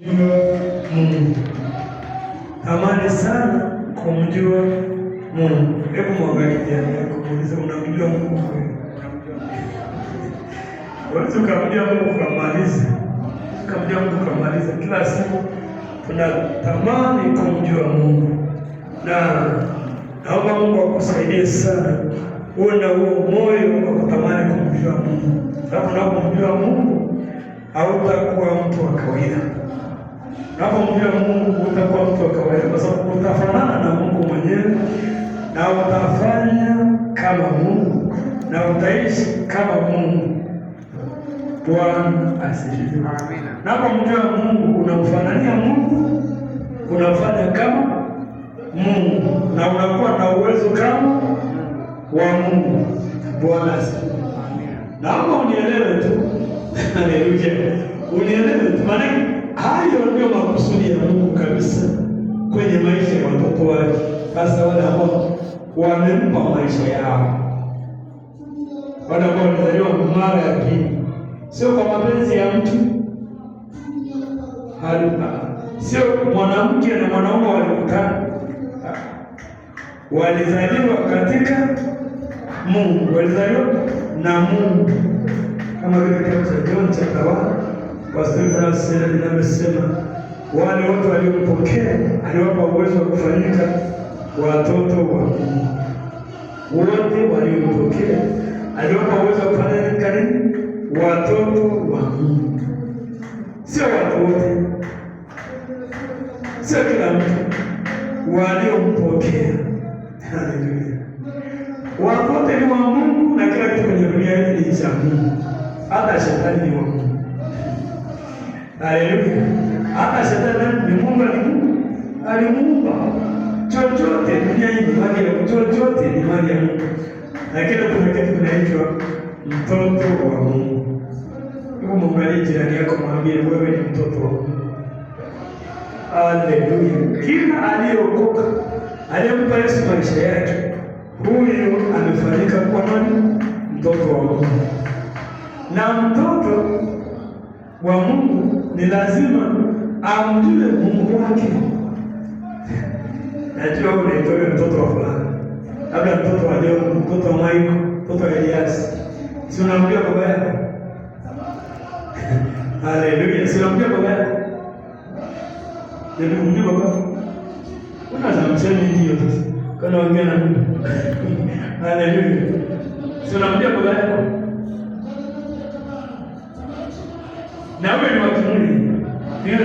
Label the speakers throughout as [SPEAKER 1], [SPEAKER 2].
[SPEAKER 1] Mungu. Tamani sana kumjua Mungu. Hebu mwangalie jirani yako, muulize unamjua Mungu kweli? Unaweza ukamjua Mungu ukamaliza. Kila siku tunatamani kumjua Mungu. Na naomba Mungu akusaidie sana uwe na huo moyo wa kutamani kumjua Mungu. Sababu unapomjua Mungu hautakuwa mtu wa kawaida. Unapomjua Mungu utakuwa mtu wa kawaida, kwa sababu utafanana na Mungu mwenyewe na utafanya kama Mungu na utaishi kama Mungu. Bwana asifiwe. Amina. Unapomjua Mungu unamfanania Mungu, unafanya kama Mungu na unakuwa na uwezo kama wa Mungu. Bwana asifiwe. Amina. Naomba unielewe tu. Haleluya. Unielewe tu, maana hayo ndio makusudi ya Mungu kabisa kwenye maisha ya watoto wake, hasa wale ambao wamempa maisha yao, wale ambao walizaliwa mara ya pili, sio kwa mapenzi ya mtu, sio mwanamke na mwanaume walikutana, walizaliwa katika Mungu, walizaliwa na Mungu, kama vile kitabu cha John chapter 1 linasema wale wote waliompokea aliwapa uwezo wa kufanyika watoto wa Mungu. Wote waliompokea aliwapa uwezo wa kufanyika nini? Watoto wa Mungu. Sio watu wote, sio kila mtu, waliompokea. Haleluya. Watu wote ni wa Mungu na kila kitu kwenye dunia hii ni cha Mungu. Hata shetani ni wa Mungu. Haleluya. Hata shetani ni Mungu, alimuumba. Chochote dunia hii ni mali ya Mungu, chochote ni mali ya Mungu. Lakini kuna kitu kinaitwa mtoto wa Mungu. Hebu mwangalie jirani yako, mwambie wewe ni mtoto wa Mungu. Haleluya. Kila aliyeokoka, aliyempa Yesu maisha yake, huyo amefanyika kuwa nani? Mtoto wa Mungu. Na mtoto wa Mungu ni lazima amjue Mungu wake. Najua unaitwa mtoto wa fulani, labda mtoto wa John, mtoto wa Michael, mtoto wa Elias. Si unamjua baba yako? Haleluya. Si unamjua baba yako? Ndio unamjua baba yako. Unaweza msema ndio sasa. Kana ongea na mimi. Haleluya. Si unamjua baba yako? Na wewe ni wa kimwili. Hiyo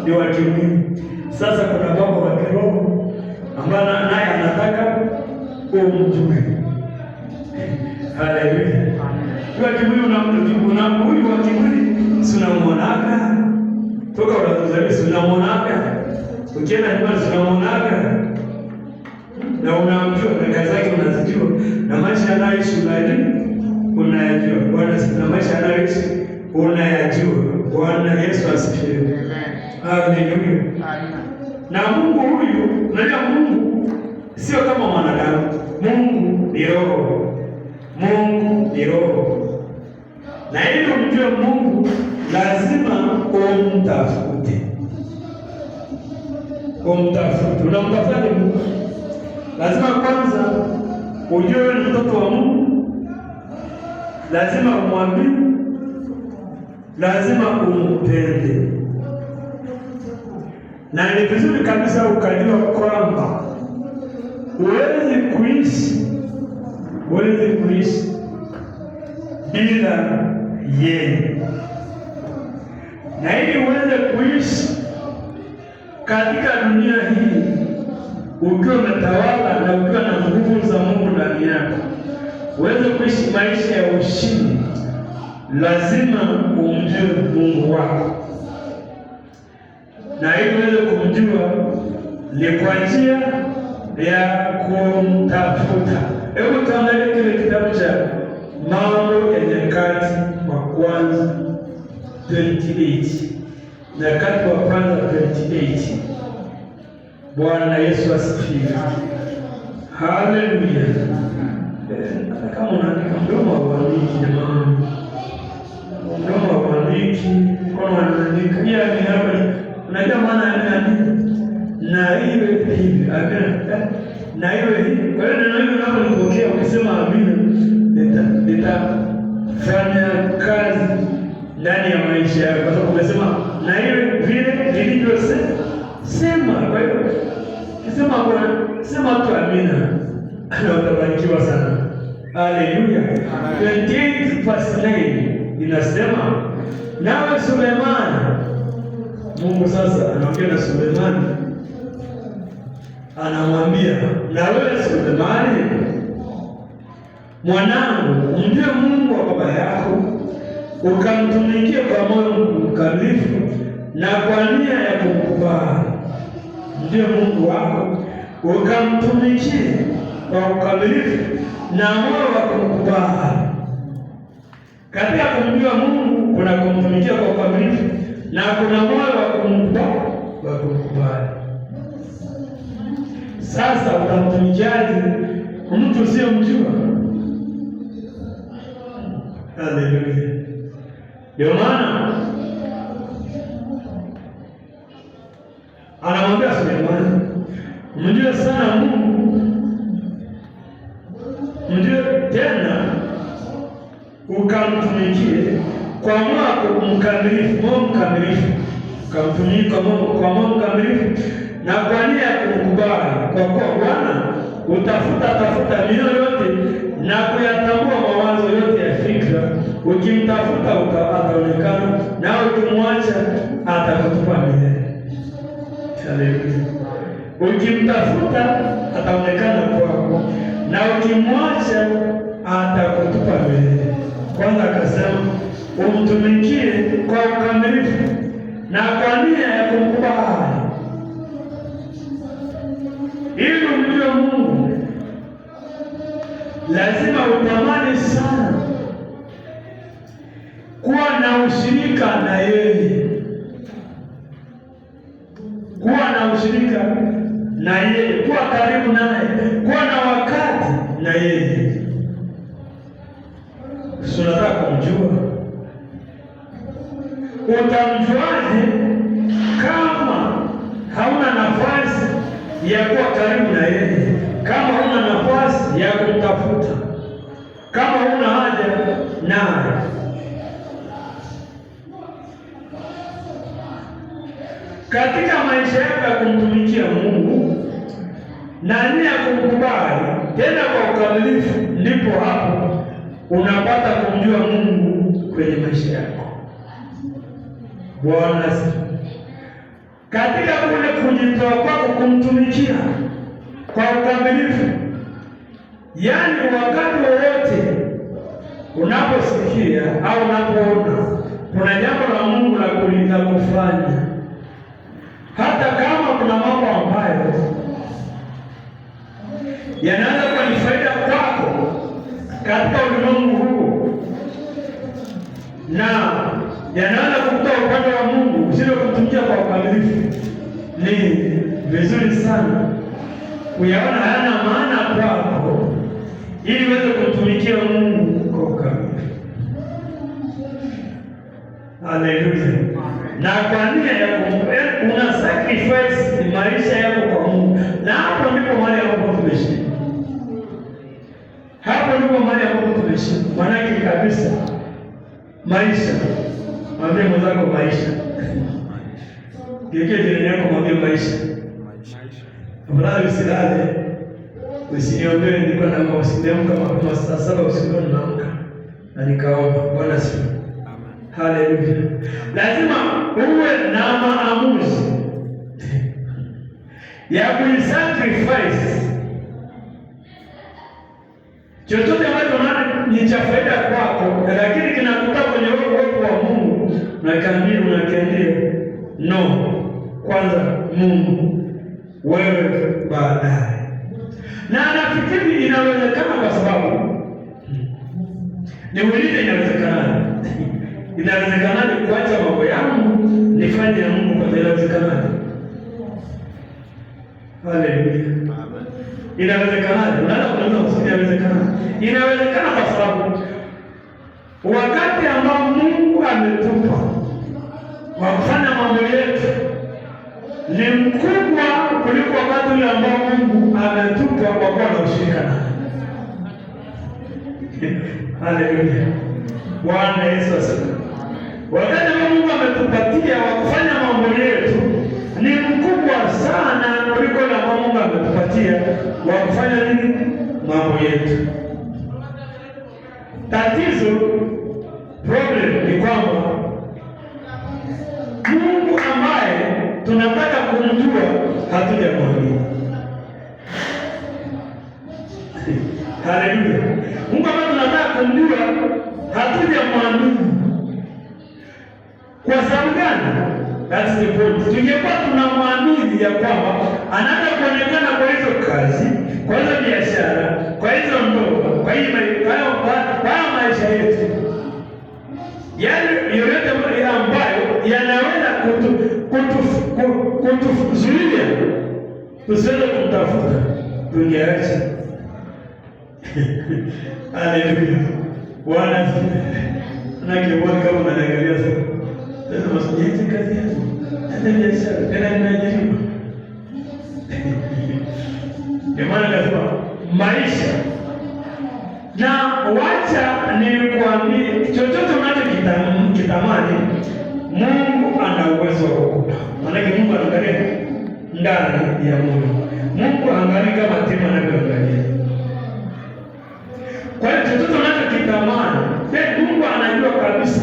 [SPEAKER 1] ni wa kimwili. Sasa kuna baba wa kiroho ambaye naye anataka umjue. Haleluya. Kwa kimwili unamjua, huyu wa kimwili si unamuonaga toka unazaliwa, si unamuonaga ukienda nyumbani, si unamuonaga na unamjua na kazi zake unazijua na maisha anayoishi unayajua. Bwana, na maisha anayoishi unayajua. Bwana Yesu asifiwe. Haleluya. Na Mungu huyu, unajua Mungu sio kama mwanadamu. Mungu ni roho. Mungu ni roho. Na ili umjue Mungu lazima umtafute. Unamtafutaje Mungu? Lazima kwanza ujue ni mtoto wa Mungu. Lazima umwamini. Lazima umpende. Na ni vizuri kabisa ukajua kwamba huwezi kuishi bila yeye. Na ili uweze kuishi katika dunia hii ukiwa umetawala na ukiwa na nguvu za Mungu ndani yako, uweze kuishi maisha ya ushindi, lazima umjue Mungu wako. Na ili uweze kumjua ni kwa njia ya kumtafuta. Hebu tuangalie kile kitabu cha Mambo ya Nyakati wa Kwanza 28. Nyakati wa Kwanza 28. Bwana Yesu asifiwe. Haleluya. Kama unaandika mdomo hauandiki jamani. Mdomo hauandiki, mkono unaandika. Ni hapa Unajua maana ya amina? Na iwe hivi, amina. Na iwe hivi. Kwa hiyo neno hilo unapolipokea ukisema amina, litafanya kazi ndani ya maisha yako, kwa sababu umesema na iwe vile nilivyosema. Kwa hiyo kisema sema tu amina, na utabarikiwa sana. Haleluya. 28 verse 9 inasema, nawe Sulemani. Mungu sasa anaongea na Sulemani, anamwambia, na wewe Sulemani mwanangu, umjue Mungu wa baba yako, ukamtumikie kwa moyo mkamilifu na kwa nia ya kumkubali. Mjue Mungu wako, ukamtumikie kwa ukamilifu na moyo wa kumkubali. Katika kumjua Mungu kuna kumtumikia kwa ukamilifu na kuna moyo wa kumkubali. Sasa utamtumikiaje mtu usiyemjua? Haleluya. Ndio maana anamwambia Sulemani, mjue sana Mungu, mjue tena ukamtumikie kwa moyo mkamilifu, ukamtumikie kwa moyo mkamilifu na kwa nia ya kumkubali, kwa kuwa Bwana tafuta mioyo yote na kuyatambua mawazo yote ya fikra. Ukimtafuta ataonekana, na ukimwacha atakutupa milele. Haleluya. Ukimtafuta ataonekana kwako, na ukimwacha atakutupa milele. Kwanza akasema umtumikie kwa ukamilifu na kwa nia ya kumkubali. Ili umjue Mungu lazima utamani sana kuwa na ushirika na yeye, kuwa karibu naye, kuwa na wakati na yeye. Unataka kumjua? Utamjuaje kama hauna nafasi ya kuwa karibu na yeye, kama huna nafasi ya kumtafuta, kama huna haja naye? Katika maisha yako ya kumtumikia Mungu na nia ya kumkubali tena kwa ukamilifu, ndipo hapo unapata kumjua Mungu kwenye maisha yako. Bwana asifiwe. Katika kule kujitoa kwako kumtumikia kwa ukamilifu, yaani wakati wowote unaposikia au unapoona kuna jambo la Mungu la kufanya, hata kama kuna mambo ambayo yanaweza kuwa ni faida kwako katika ulimwengu huu na yanaweza kukuta upande wa Mungu usije kumtumikia kwa ukamilifu, ni vizuri sana kuyaona hayana maana kwako, ili uweze kumtumikia Mungu kwa ukamilifu. Haleluya. Na kwa nia ya una sacrifice maisha yako kwa Mungu, na hapo ndipo mahali ambapo tumeshika. Hapo ndipo mahali ambapo tumeshika. Maanake kabisa maisha. Mwambie mwenzako maisha. Geukia jirani yako mwambie maisha. Afadhali usilale. Usiniombee, nilikuwa na mawasiliano kama saa 7 usiku naamka na nikaomba. Bwana asifiwe. Haleluya. Lazima uwe na maamuzi ya kusacrifice chochote ambacho ni cha faida kwako, lakini kinakuta kwenye uwepo wa Mungu, unakiambia no, kwanza Mungu, wewe baadaye. Na nafikiri inawezekana, kwa sababu niulize, inawezekanaje kuacha mambo yangu nifanye ya Mungu? Kwa inawezekanaje? Haleluya. Inawezekanaje? Unaweza kuuliza, inawezekana kwa sababu wakati ambao Mungu ametupa wa kufanya mambo yetu ni mkubwa kuliko wakati ule ambao Mungu ametupa kwa kuwa na ushirika naye. Haleluya. Bwana Yesu asifiwe. Wakati ambao Mungu ametupatia wa kufanya mambo yetu ni mkubwa sana kuliko na ambao Mungu ametupatia wa kufanya nini? Mambo yetu. Tatizo, problem ni kwamba Mungu ambaye tunataka kumjua hatujamwamini. Haleluya. Mungu ambaye tunataka kumjua hatujamwamini. Kwa sababu gani? That's the point. Tungekuwa tunamwamini ya kwamba anaanza kuonekana kwa hizo kazi, kwa hizo biashara, kwa hizo ndoa, kwa maisha yetu, yale yoyote ambayo yanaweza kutuzuia tusiweze kumtafuta, tungeacha. Haleluya. Bwana asifiwe. Nakiona kama unaniangalia sasa. Sasa msijiache kazi yako. Hata biashara, tena nimeajiriwa. Ndio maana nasema maisha. Na wacha nikwambie, chochote unachokitamani Mungu ana uwezo wa kukupa. Maana Mungu anaangalia ndani ya moyo. Mungu anaangalia kama tema anavyoangalia. Kwa hiyo chochote unachokitamani, Mungu anajua kabisa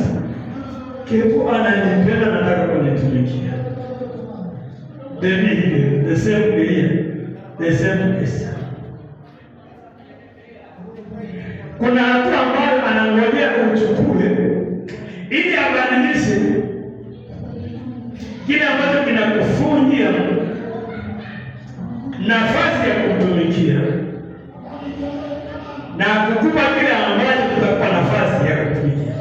[SPEAKER 1] kifu ananipenda, nataka kunitumikia. David, the same way, the same Esther. Kuna hatua ambayo anangojea uchukue ili abadilishe kile ambacho kinakufungia nafasi ya kutumikia na kukupa kile ambacho kitakupa nafasi ya kutumikia.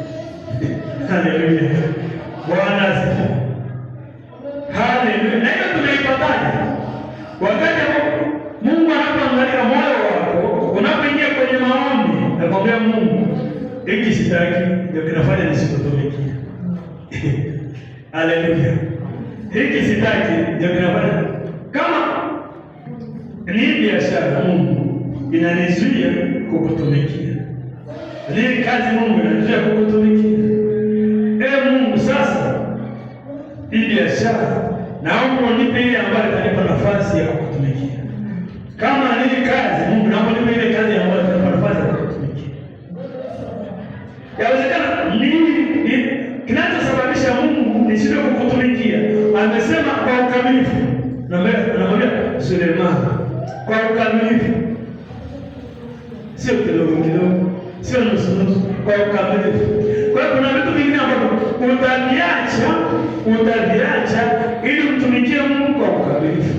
[SPEAKER 1] Haleluya. Bwana asifiwe. Haleluya. Na hiyo tunaipataje? Wakati Mungu anapoangalia moyo wako, unapoingia kwenye maombi, nakwambia Mungu, hiki sitaki, ndio kinafanya nisikutumikie. Haleluya. Hiki sitaki, ndio kinafanya. Kama ni biashara, Mungu inanizuia kukutumikia. Ni kazi, Mungu inanizuia kukutumikia. Mungu, sasa hii biashara naomba unipe ile ambayo itanipa nafasi ya kukutumikia. Kama ni kazi, Mungu naomba unipe ile kazi ambayo itanipa nafasi ya kukutumikia. Yawezekana nini kinachosababisha Mungu nisiwe kukutumikia? Amesema kwa ukamilifu. Namwambia Suleiman, kwa ukamilifu. Sio kidogo kidogo, sio nusu nusu, kwa ukamilifu. Kwa hiyo kuna vitu vingine ambavyo utaviacha ili mtumikie Mungu kwa ukamilifu.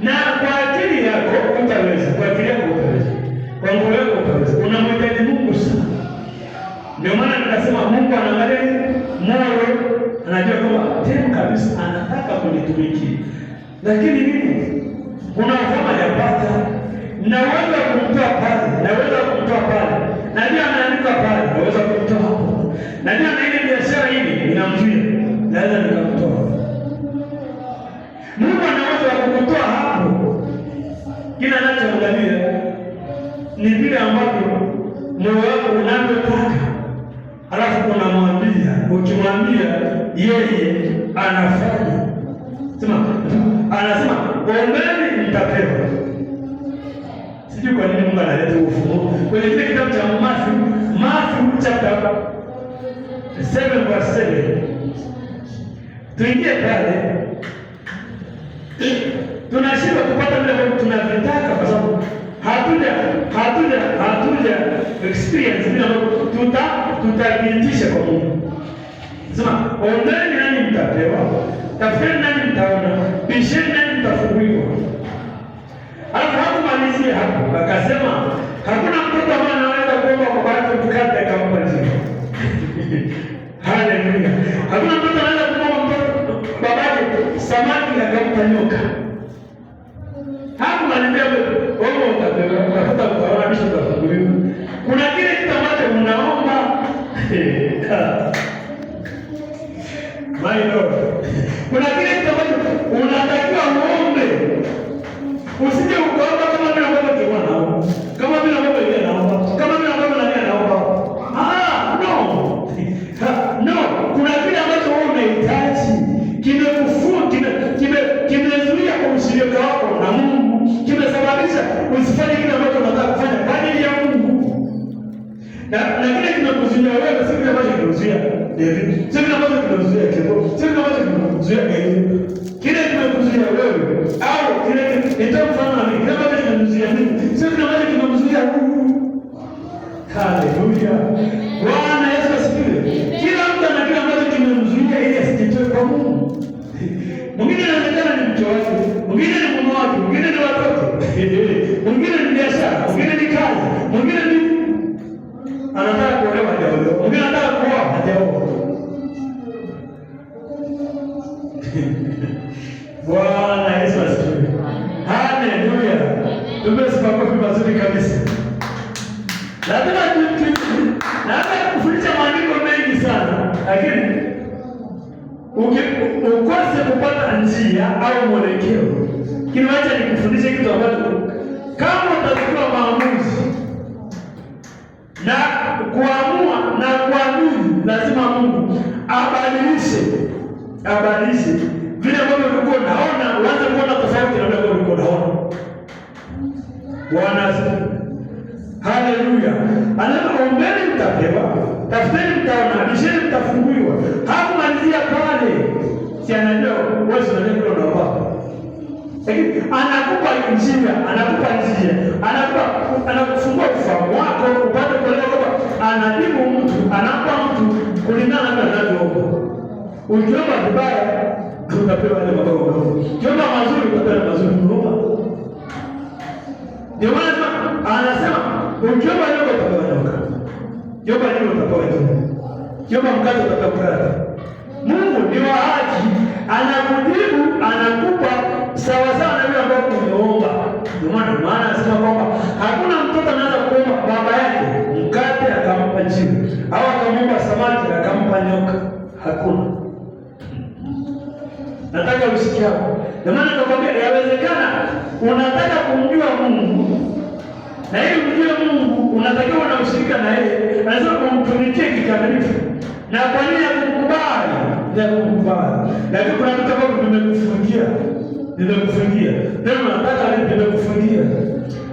[SPEAKER 1] Na kwa akili yako utaweza, kwa akili yako utaweza, kwa nguvu yako utaweza. Unamhitaji Mungu sana. Ndio maana nikasema Mungu anaangalia moyo, anajua kama tena kabisa anataka kunitumikia. Lakini mimi kuna kama yapata, naweza kumtoa pale, najua anaandika pale, naweza kumtoa hapo. Najua na ile biashara hili inamzuia, naweza nikamtoa. Mungu anaweza kukutoa hapo. Kila anachoangalia ni vile ambavyo moyo wako unavyotaka. Alafu unamwambia, ukimwambia yeye anafanya. Anasema ombeni mtapewa. Sijui kwa nini Mungu analeta ufunuo. Kwenye kile kitabu cha Matthew chapter 7 verse 7. Tuingie pale. Tunashindwa kupata vile vitu tunavyotaka kwa sababu hatuja experience vile tutathibitisha kwa Mungu. Sema ombeni nani mtapewa, tafuteni nani mtaona, bisheni nani mtafunguliwa. Alafu hakumalizia hapo, akasema hakuna mtoto ambaye anaweza kuomba kwa bahati mkate akampa jibu. Haleluya. Hakuna mtoto anaweza kuomba babake samaki akampa nyoka. Hakumalizia wewe utapewa, utafuta utaona bisho utafunguliwa. Kuna kile kitu ambacho unaomba. My Lord. Kuna kile kitu ambacho unatakiwa uombe. Usije ukaomba kama vile ambavyo kiona naomba. Kama vile ambavyo yeye anaomba. Kama vile ambavyo nani anaomba. No. No, kuna kile ambacho wewe unahitaji. Kimezuia kwa ushirika wako na Mungu. Kimesababisha usifanye kile ambacho unataka kufanya kwa ajili ya Mungu. Na kile kimekuzuia wewe, si kile ambacho kinazuia David. Si kile ambacho kinazuia Kebo. Si kile ambacho kinazuia David. Kile kimekuzuia wewe au kile nitamfanya na kile ambacho kinazuia mimi. Si kile ambacho kinazuia Mungu. Haleluya. Bwana Yesu asifiwe. Kila mtu ana kile ambacho kimemzuia ili asijitoe kwa Mungu. Mwingine anaonekana ni mke wake, mwingine ni mume wake, mwingine ni watoto, mwingine ni biashara, mwingine ni kazi, mwingine ni anataka kuolewa hajaolewa, mwingine anataka kuoa hajaoa. Bwana Yesu asifiwe. Haleluya. Tumesifa makofi mazuri kabisa. Lazima kufundisha maandiko mengi sana, lakini ukose kupata njia au mwelekeo, kinawacha nikufundishe kitu ambacho kama utachukua maamuzi na kuamua na kuamini, lazima Mungu abadilishe vile ambavyo ulikuwa unaona, uanze kuona tofauti na vile ambavyo ulikuwa unaona. Bwana asifiwe. Haleluya. Anasema ombeni mtapewa, tafuteni mtaona, bisheni mtafunguliwa. Hakumalizia pale. Si anajua wewe unajua kile unaomba. Lakini anakupa njia, anakufungua ufahamu wako upate kuelewa kwamba anajibu mtu, anampa mtu kulingana na anavyoomba. Ukiomba vibaya utapewa yale mabaya. Ukiomba mazuri utapewa mazuri unaomba. Ndio maana anasema ukiomba nyoka utapewa nyoka. Ukiomba nyoka utapewa nyoka. Ukiomba mkate utapewa mkate. Mungu ni wa haki, anakujibu, anakupa sawa sawa na vile ambavyo umeomba. Ndio maana anasema kwamba hakuna mtoto anaweza kuomba baba yake mkate akampa jiwe, au akamwomba samaki akampa nyoka. Hakuna. Nataka usikie hapo. Ndio maana nakwambia yawezekana unataka kumjua Mungu. Na ili umjue Mungu unatakiwa na ushirika na yeye. Anasema kumtumikie kikamilifu. Na kwa nini ya kukubali? Lakini kuna vitu ambavyo nimekufungia. Ndio nataka nimekufungia.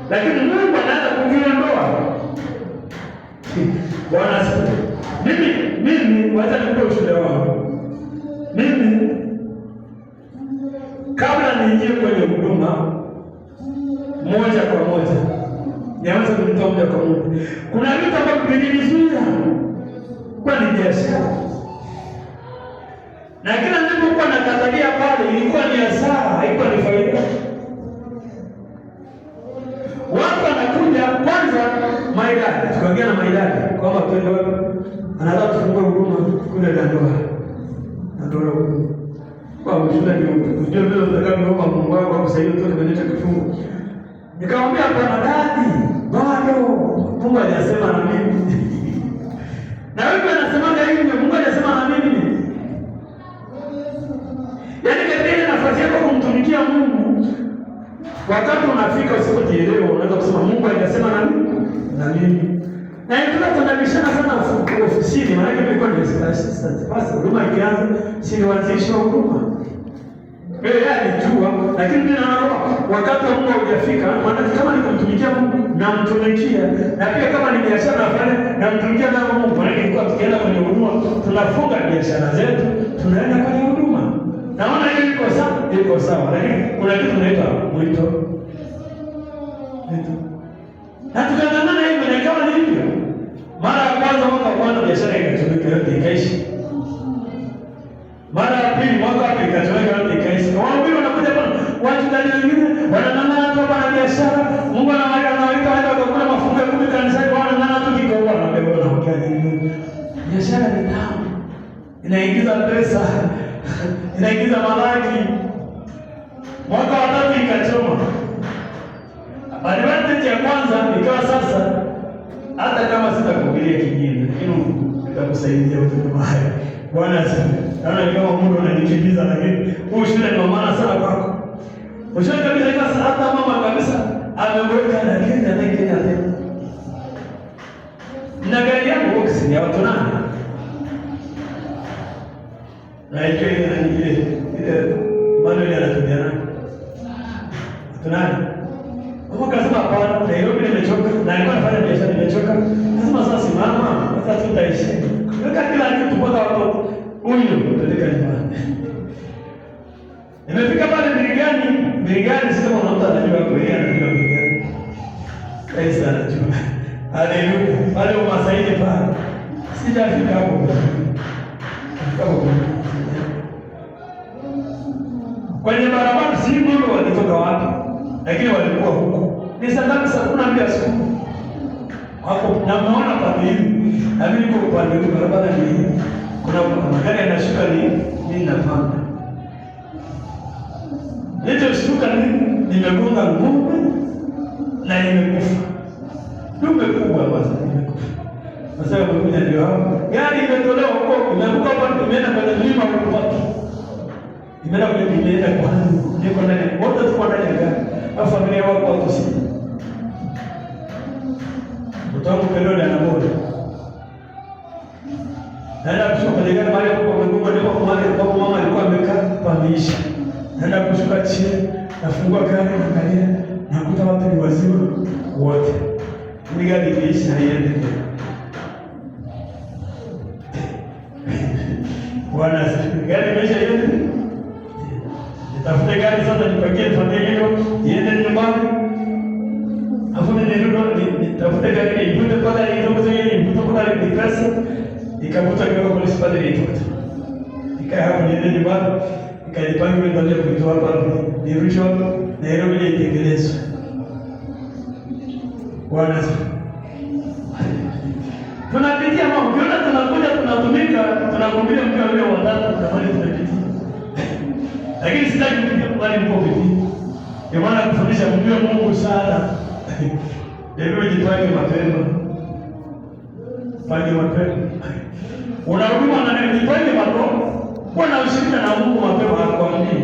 [SPEAKER 1] Lakini Mungu anaanza kuviondoa. Bwana asifiwe. Mimi wacha nikupe ushuhuda wangu. Mimi kabla niingie kwenye huduma moja kwa moja, nianze kumtoa moja kwa moja, kuna vitu ambavyo vilinizuia kwa ni biashara, na kila nilipokuwa nakatalia pale ilikuwa ni hasara, haikuwa ni faida. Watu wanakuja kwanza maidadi, tukaongea na maidadi kwamba twende wapi, anataka tufungue huduma kule Dandoa kwa mshule ndio vile utakavyoomba Mungu wako akusaidie utoke kwenye kifungo. Nikamwambia hapana dadi, bado Mungu hajasema na mimi. Na wewe unasemaga hivi, Mungu hajasema na mimi. Yaani katika ile nafasi yako kumtumikia Mungu, wakati unafika usipojielewa unaweza kusema Mungu hajasema na mimi. Na hiyo tunabishana sana ofisini, maana nilikuwa ni assistant. Basi huduma ikianza, si nianzishe huduma. Wewe alijua, lakini mimi naona wakati wa Mungu hujafika, maana kama ni kumtumikia Mungu na mtumikia, na pia kama ni biashara nafanya na mtumikia na Mungu, maana ilikuwa tukienda kwenye huduma, tunafunga biashara zetu, tunaenda kwenye huduma. Naona hiyo iko sawa, lakini kuna kitu tunaita mwito. Na tukang'ang'ana hivyo na ikawa ni hivyo. Mara ya kwanza mwaka wa kwanza biashara ikatumika yote ikaishi. Mara ya pili mwaka wa pili ikatumika yote ikaishi. Na wao wengine wanakuja hapa, watu ndani wengine wanang'ang'ana tu hapa na biashara. Mungu anawaita watu wakakula mafungo ya 10 kanisani, wanang'ang'ana tu kiko huko na bebo na mkiani. Biashara ni tamu. Inaingiza pesa. Inaingiza malaki. Mwaka wa tatu ikachoma. Advantage ya kwanza ikawa sasa, hata kama sitakuhubiria kingine, lakini nitakusaidia utoke mahali. Bwana asifiwe. Naona kama Mungu ananikimbiza Huyu shule ni maana sana kwako. Ushauri kabisa sasa hata mama kabisa ameweka na Kenya na Kenya tena. Na gari yangu box ya watu nani? Na ile bado anatumia nani? Watu nani? Mama kasema hapana, Nairobi nimechoka, na alikuwa anafanya biashara nimechoka. Nasema sasa simama, sasa tutaishi. Weka kila kitu mpaka watoto. Huyu tutapeleka nyumbani. Nimefika pale Mirigani sema unakuta anajua kwa yeye anajua Mirigani. Kaisa anajua. Haleluya. Pale umasaidi pale. Sijafika hapo. Kwenye barabara si ndio walitoka wapi? Lakini walikuwa huko. Ni saa 12 asubuhi. Hapo na mnaona pale hivi. Na mimi niko upande wa barabara hii. Kuna magari yanashuka mimi napanda. Niliposhtuka nimegonga ng'ombe na nimekufa. Ng'ombe kubwa basi nimekufa. Sasa wamekuja ndio hapo. Gari imetolewa huko, imeanguka hapo, imeenda kwenye mlima huko wapi? Imeenda kwenye milima kwa niko ndani. Wote tuko ndani ya gari. Au familia wako wako si. Mtoto peloni anaboda. Naenda kushuka kwenye gari mahali hapo kwa ndipo kwa mahali ambapo mama alikuwa amekaa pameisha. Naenda kushuka chini, nafungua gari naangalia, nakuta watu ni wazima wote. Ni gari imeisha haiende tena. Bwana asifiwe. Gari imeisha haiende. Nitafute gari sasa nipakie familia hiyo, iende nyumbani. Afu nitafute gari ipite pale ipite pale ni pesa. Nikakuta kwa polisi pale ipite. Nikaa hapo niende nyumbani. Nikajipangia kwenda kuitoa hapa nirudishe Nairobi itekelezwe. Bwana tunapitia mambo, tunakuja tunatumika, tunakumbia mke wale watatu tunafanya tunapitia. Lakini sitaki kupitia bali mko vipi. Kwa maana kufundisha mjue Mungu sana. Ndio jipange mapema. Pange mapema. Unarudima na jipange mapema. Bwana ushirika na Mungu mapema hakwambii.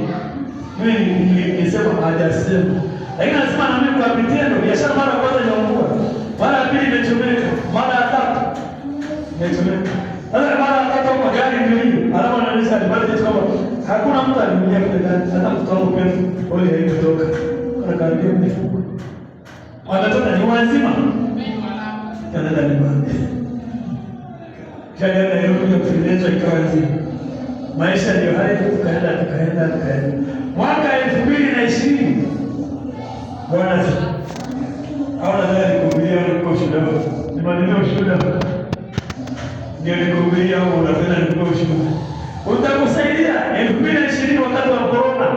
[SPEAKER 1] Mimi nilisema hajasema. Lakini anasema na mimi kwa vitendo biashara mara kwanza inaungua. Mara ya pili imechomeka, mara ya tatu imechomeka. Sasa mara ya tatu kwa gari ndio hiyo. Alafu ananisha alibali kama hakuna mtu aliingia kule ndani. Hata mtoto wangu pia ole haikutoka. Kuna karibia mfuko. Wanatoka ni wazima. Kana ndani bwana. Kaja na hiyo kutengenezwa ikawa nzima. Maisha ndio haya tukaenda. Mwaka 2020 Bwana haona nani kuhubiria kwa shuhuda. Nimalizie ushuhuda. Ndio nikuhubiria au unapenda nikupe ushuhuda. Utakusaidia 2020 wakati wa corona.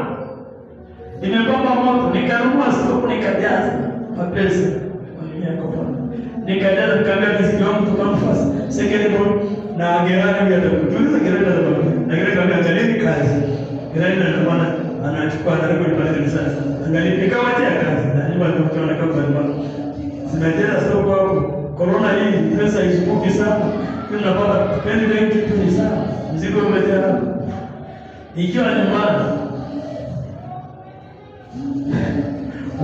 [SPEAKER 1] Nimepamba moto, nikanunua stock nikajaza mapesa. Nikajaza nikamwambia mziki wangu tukamfasa. Second ball na gerani ya tuliza gerani ya na gerani kama angalia kazi. Gerani na maana anachukua anarekodi pale sasa. Angalia nikawatia kazi na nyumba ndio tunaona kama bado. Simejaza stock hapo. Corona hii pesa isikuki sana. Tunapata pendi benki tu ni sana. Mzigo umejaa hapo. Ikiwa nyumbani.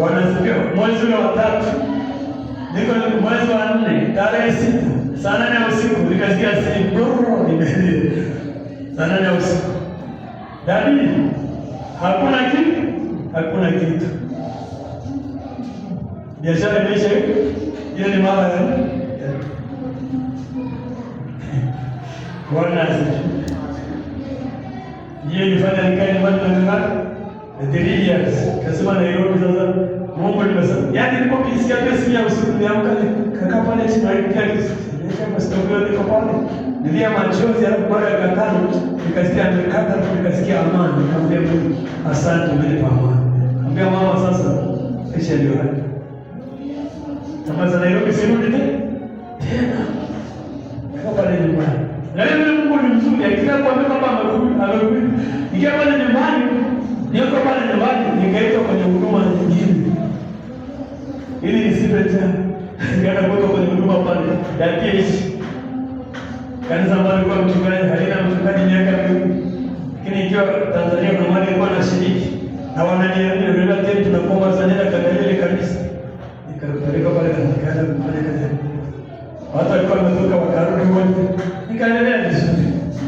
[SPEAKER 1] Wanasikia mwezi wa 3. Niko mwezi wa 4, tarehe 6, saa 8 usiku nikasikia simu nimelia. Saa 8 usiku. Dadi, hakuna kitu. Biashara imeisha hiyo ni mara ya. Bwana asifiwe. Yeye nifanya nikae nyumbani na ngaka. 3 years. Kasema Nairobi sasa. Mungu nimesema. Yaani nilipokisikia pesa ya usiku niamka kaka pale chini ya kiti. Nikasema sitokeo niko pale. Nilia machozi alafu baada ya katano nikasikia nimekata nikasikia amani. Nikamwambia Mungu asante umenipa amani. Nikamwambia mama sasa kisha ndio haya. Kama za Nairobi sirudi tena. Kaka pale nyumbani. Na leo Mungu ni mzuri. Akitaka kuambia kwamba amerudi. Nikia pale nyumbani niko pale nyumbani nikaitwa kwenye huduma nyingine. Ili nisipe tena. Nikaenda kwenye huduma pale ya PH. Kanisa ambalo kwa mchungaji halina mchungaji miaka mingi. Lakini ikiwa Tanzania kuna mali ilikuwa na shiriki na wananiambia ndio tena tunakomba sana nenda kaangalia ile kanisa. Nikapeleka pale nikaanza kufanya kazi. Watu walikuwa wametoka wakarudi wote. Nikaendelea vizuri.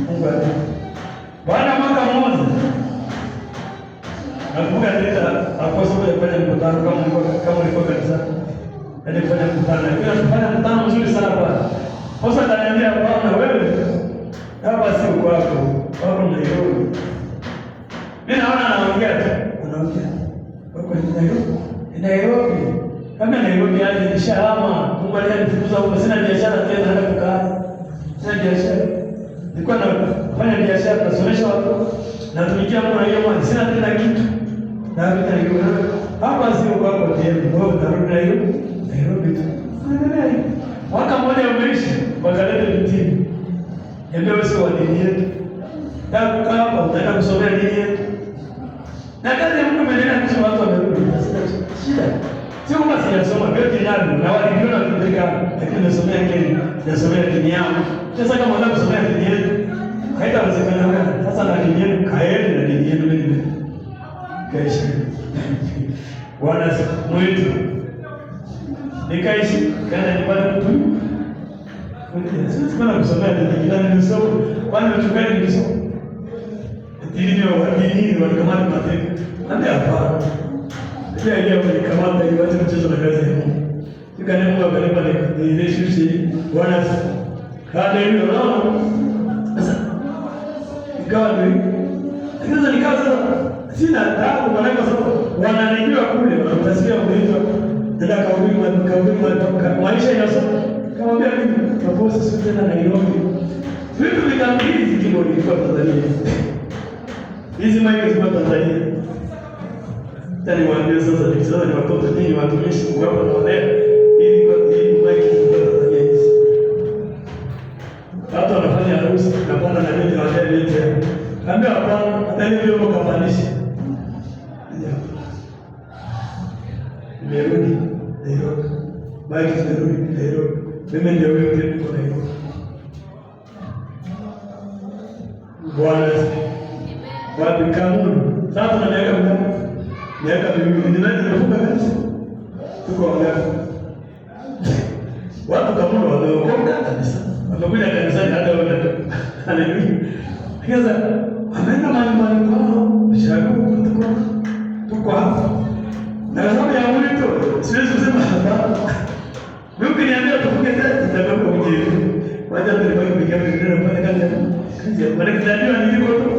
[SPEAKER 1] Mungu asifiwe. Baada ya mwaka mmoja nakumbuka nileta apostle kufanya mkutano kama ulikuwa kanisa. Ndio kufanya mkutano. Ndio tunafanya mkutano mzuri sana pale. Sasa ataniambia bwana wewe hapa si kwako. Wako Nairobi. Mimi naona anaongea tu. Anaongea. Wako Nairobi. Kama Nairobi aje nishahama. Mungu alinifukuza huko, sina biashara tena hata kukaa. Sina biashara. Nilikuwa nafanya biashara, nasomesha watu. Natumikia Mungu na hiyo mali. Sina tena kitu. Na Nairobi. Hapa sio kwako tena. Wewe utarudi Nairobi tu. Angalia hivi. Mwaka mmoja umeisha, wakaleta mtini. Niambia wewe sio wa dini yetu. Kukaa hapa utaenda kusomea dini yetu. Na kazi ya Mungu imeendelea kusema watu wamerudi. Shida. Sio kama sijasoma vyote nalo na waliviona kupeleka lakini nimesomea Kenya. Nimesomea dini yangu. Sasa kama unataka kusomea dini yetu, haitawezekana wewe. Sasa na dini yetu kaeni na dini yetu mimi. Kaishi. Bwana mwetu. Nikaishi kana nyumbani mtu. Sisi kana kusomea dini gani nimesoma? Kwani mchungaji nimesoma? Dini wa dini walikamata mateka. Ndio hapa. Pia ile walikamata ile watu mchezo na kazi ya Mungu. Sikana Mungu akanipa ile shughuli Bwana kada hiyo roho. Sasa ikawa ndio nikawa sina taabu kwa sababu wananijua kule wanatasikia kuitwa ndio kauli maisha inasoma kama vile mimi proposa sio tena Nairobi. Vitu vikamilizi kimo ilikuwa Tanzania. Hizi maiki ziko Tanzania. Tani waambie sasa nikisema ni watoto nyinyi watumishi hapa na wale ili kwa maiki ziko Tanzania hizi. Watu wanafanya harusi na bwana na mimi na wale wote. Kaambia hapana hata hivyo wao kapandisha. Nimerudi Nairobi. Maiki zimerudi Nairobi. Mimi ndio wewe niko Nairobi. Bwana wapi kanuni? Sasa na miaka miwili ninafunga kazi. Tuko wangapi? Watu kama wanaokoka kabisa. Wamekuja kanisani hata wewe. Haleluya. Sasa ameenda mahali kwao, shagu tuko hapa. Na sababu ya mwito, siwezi kusema hapa. Mimi niambia tufunge kazi tutakwenda mjini. Wacha tulikuwa tukipiga video pale kazi ya maana kinajua niliko tu.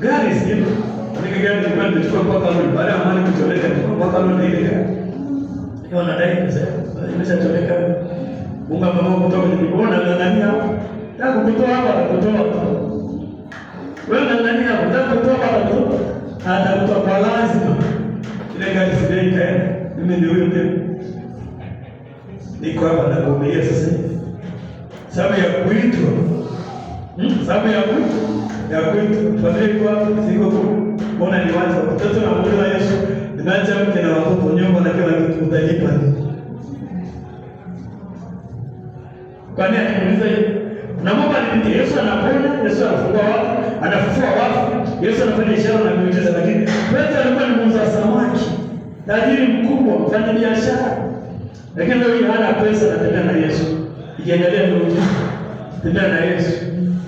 [SPEAKER 1] Gari sio. Ndio gari tulikuwa tunachukua kwa kama baada ya mali kutoleka kwa kama na ile gari. Hiyo nadai pesa. Imeshatoleka. Mungu mama kutoka nilipoona ndani hapo. Nataka kutoa hapa kutoa. Wewe ndani hapo nataka kutoa hapa kutoa. Hata kutoa kwa lazima. Ile gari sio ikaenda. Mimi ndio huyo tena. Niko hapa nakuambia sasa. Sababu ya kuitwa. Sababu ya kuitwa. Kwa siko kuona ni watu watoto na mwili wa Yesu. Nimeacha mke na watoto nyumba na kila kitu utalipa. Kwani anamuuliza na mambo ni Yesu anaponya, Yesu anafungua watu, anafufua watu, Yesu anafanya ishara na miujiza, lakini Petro alikuwa ni muuza samaki. Tajiri mkubwa, mfanya biashara. Lakini leo hana pesa anatembea na Yesu. Ikiangalia ndio tembea na Yesu.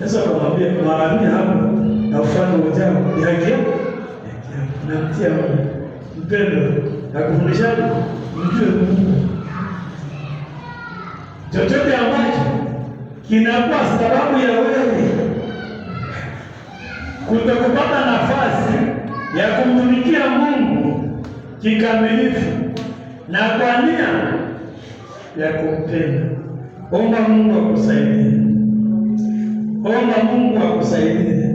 [SPEAKER 1] Yesu akamwambia mara mia hapo na ufanye ujao ni haki yako. Na mtia mpendo na kufundishaje mjue Mungu. Chochote ambacho kinakuwa sababu ya wewe kutokupata nafasi ya kumtumikia Mungu kikamilifu na kwa nia ya kumpenda, omba Mungu akusaidie. Omba Mungu akusaidie.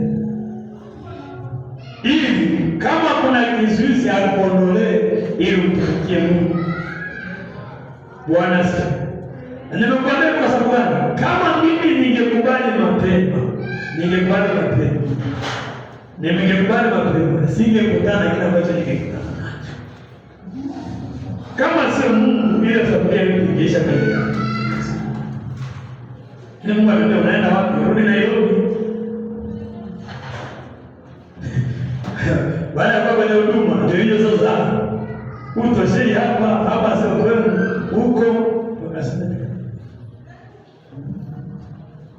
[SPEAKER 1] Ili kama kuna kizuizi akuondolee ili umtumikie Mungu. Bwana asifiwe. Nimekuambia kwa sababu gani? Kama mimi ningekubali mapema, singekutana kile ambacho ningekutana nacho. Kama sio Mungu, ile familia yetu ingeisha kabisa. Mungu anambia unaenda wapi? Rudi Nairobi. Baada ya kuwa kwenye huduma ndio hiyo sasa. Utoshei hapa sio kwenu huko.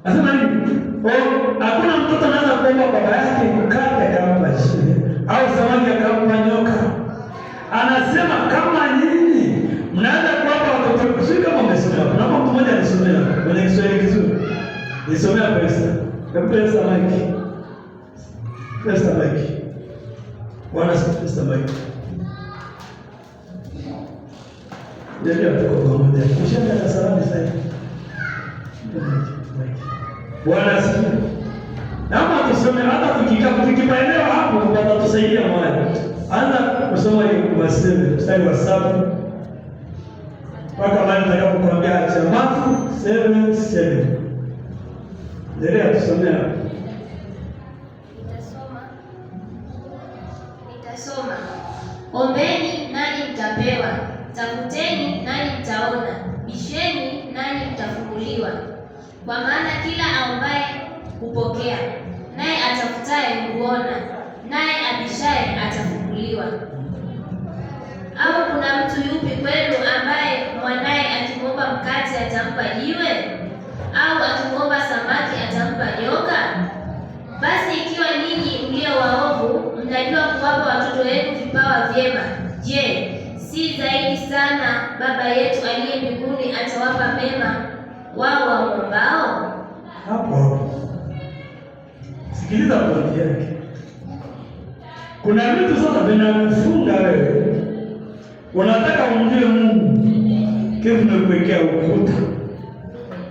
[SPEAKER 1] Asema nini? Hakuna mtoto anaweza kuomba baba yake mkate akampa shida au samaki akampa nyoka. Anasema kama nyinyi mnaanza kuwapa watoto, sio kama mmesomea. Kuna mtu mmoja alisomea kwenye Kiswahili kizuri. Nisomea pesa. Pesa Mike. Pesa Mike. Bwana pesa Mike. Ndio tuko pamoja. Kisha na salamu sasa. Bwana asifiwe. Naomba tusome hata tukipaelewa hapo tutatusaidia mahali. Anza kusoma hiyo mstari wa 7 mpaka mahali nitakapokuambia acha Mathayo 7:7. Ndio tusomea.
[SPEAKER 2] Nitasoma. Ombeni nanyi mtapewa, tafuteni nanyi mtaona, bisheni nanyi mtafunguliwa. Kwa maana kila aombaye hupokea, naye atafutaye huona, naye abishaye atafunguliwa. Au kuna mtu yupi kwenu ambaye mwanaye akimwomba mkate atampa jiwe? Au akimwomba samaki atampa nyoka? Basi ikiwa ninyi mlio waovu mnajua kuwapa watoto wenu vipawa vyema, je, si zaidi sana Baba yetu aliye mbinguni atawapa mema wao wamwombao?
[SPEAKER 1] Hapo sikiliza pointi yake. Kuna vitu sasa vinakufunga wewe. Unataka umjue Mungu, kile kimekuwekea ukuta,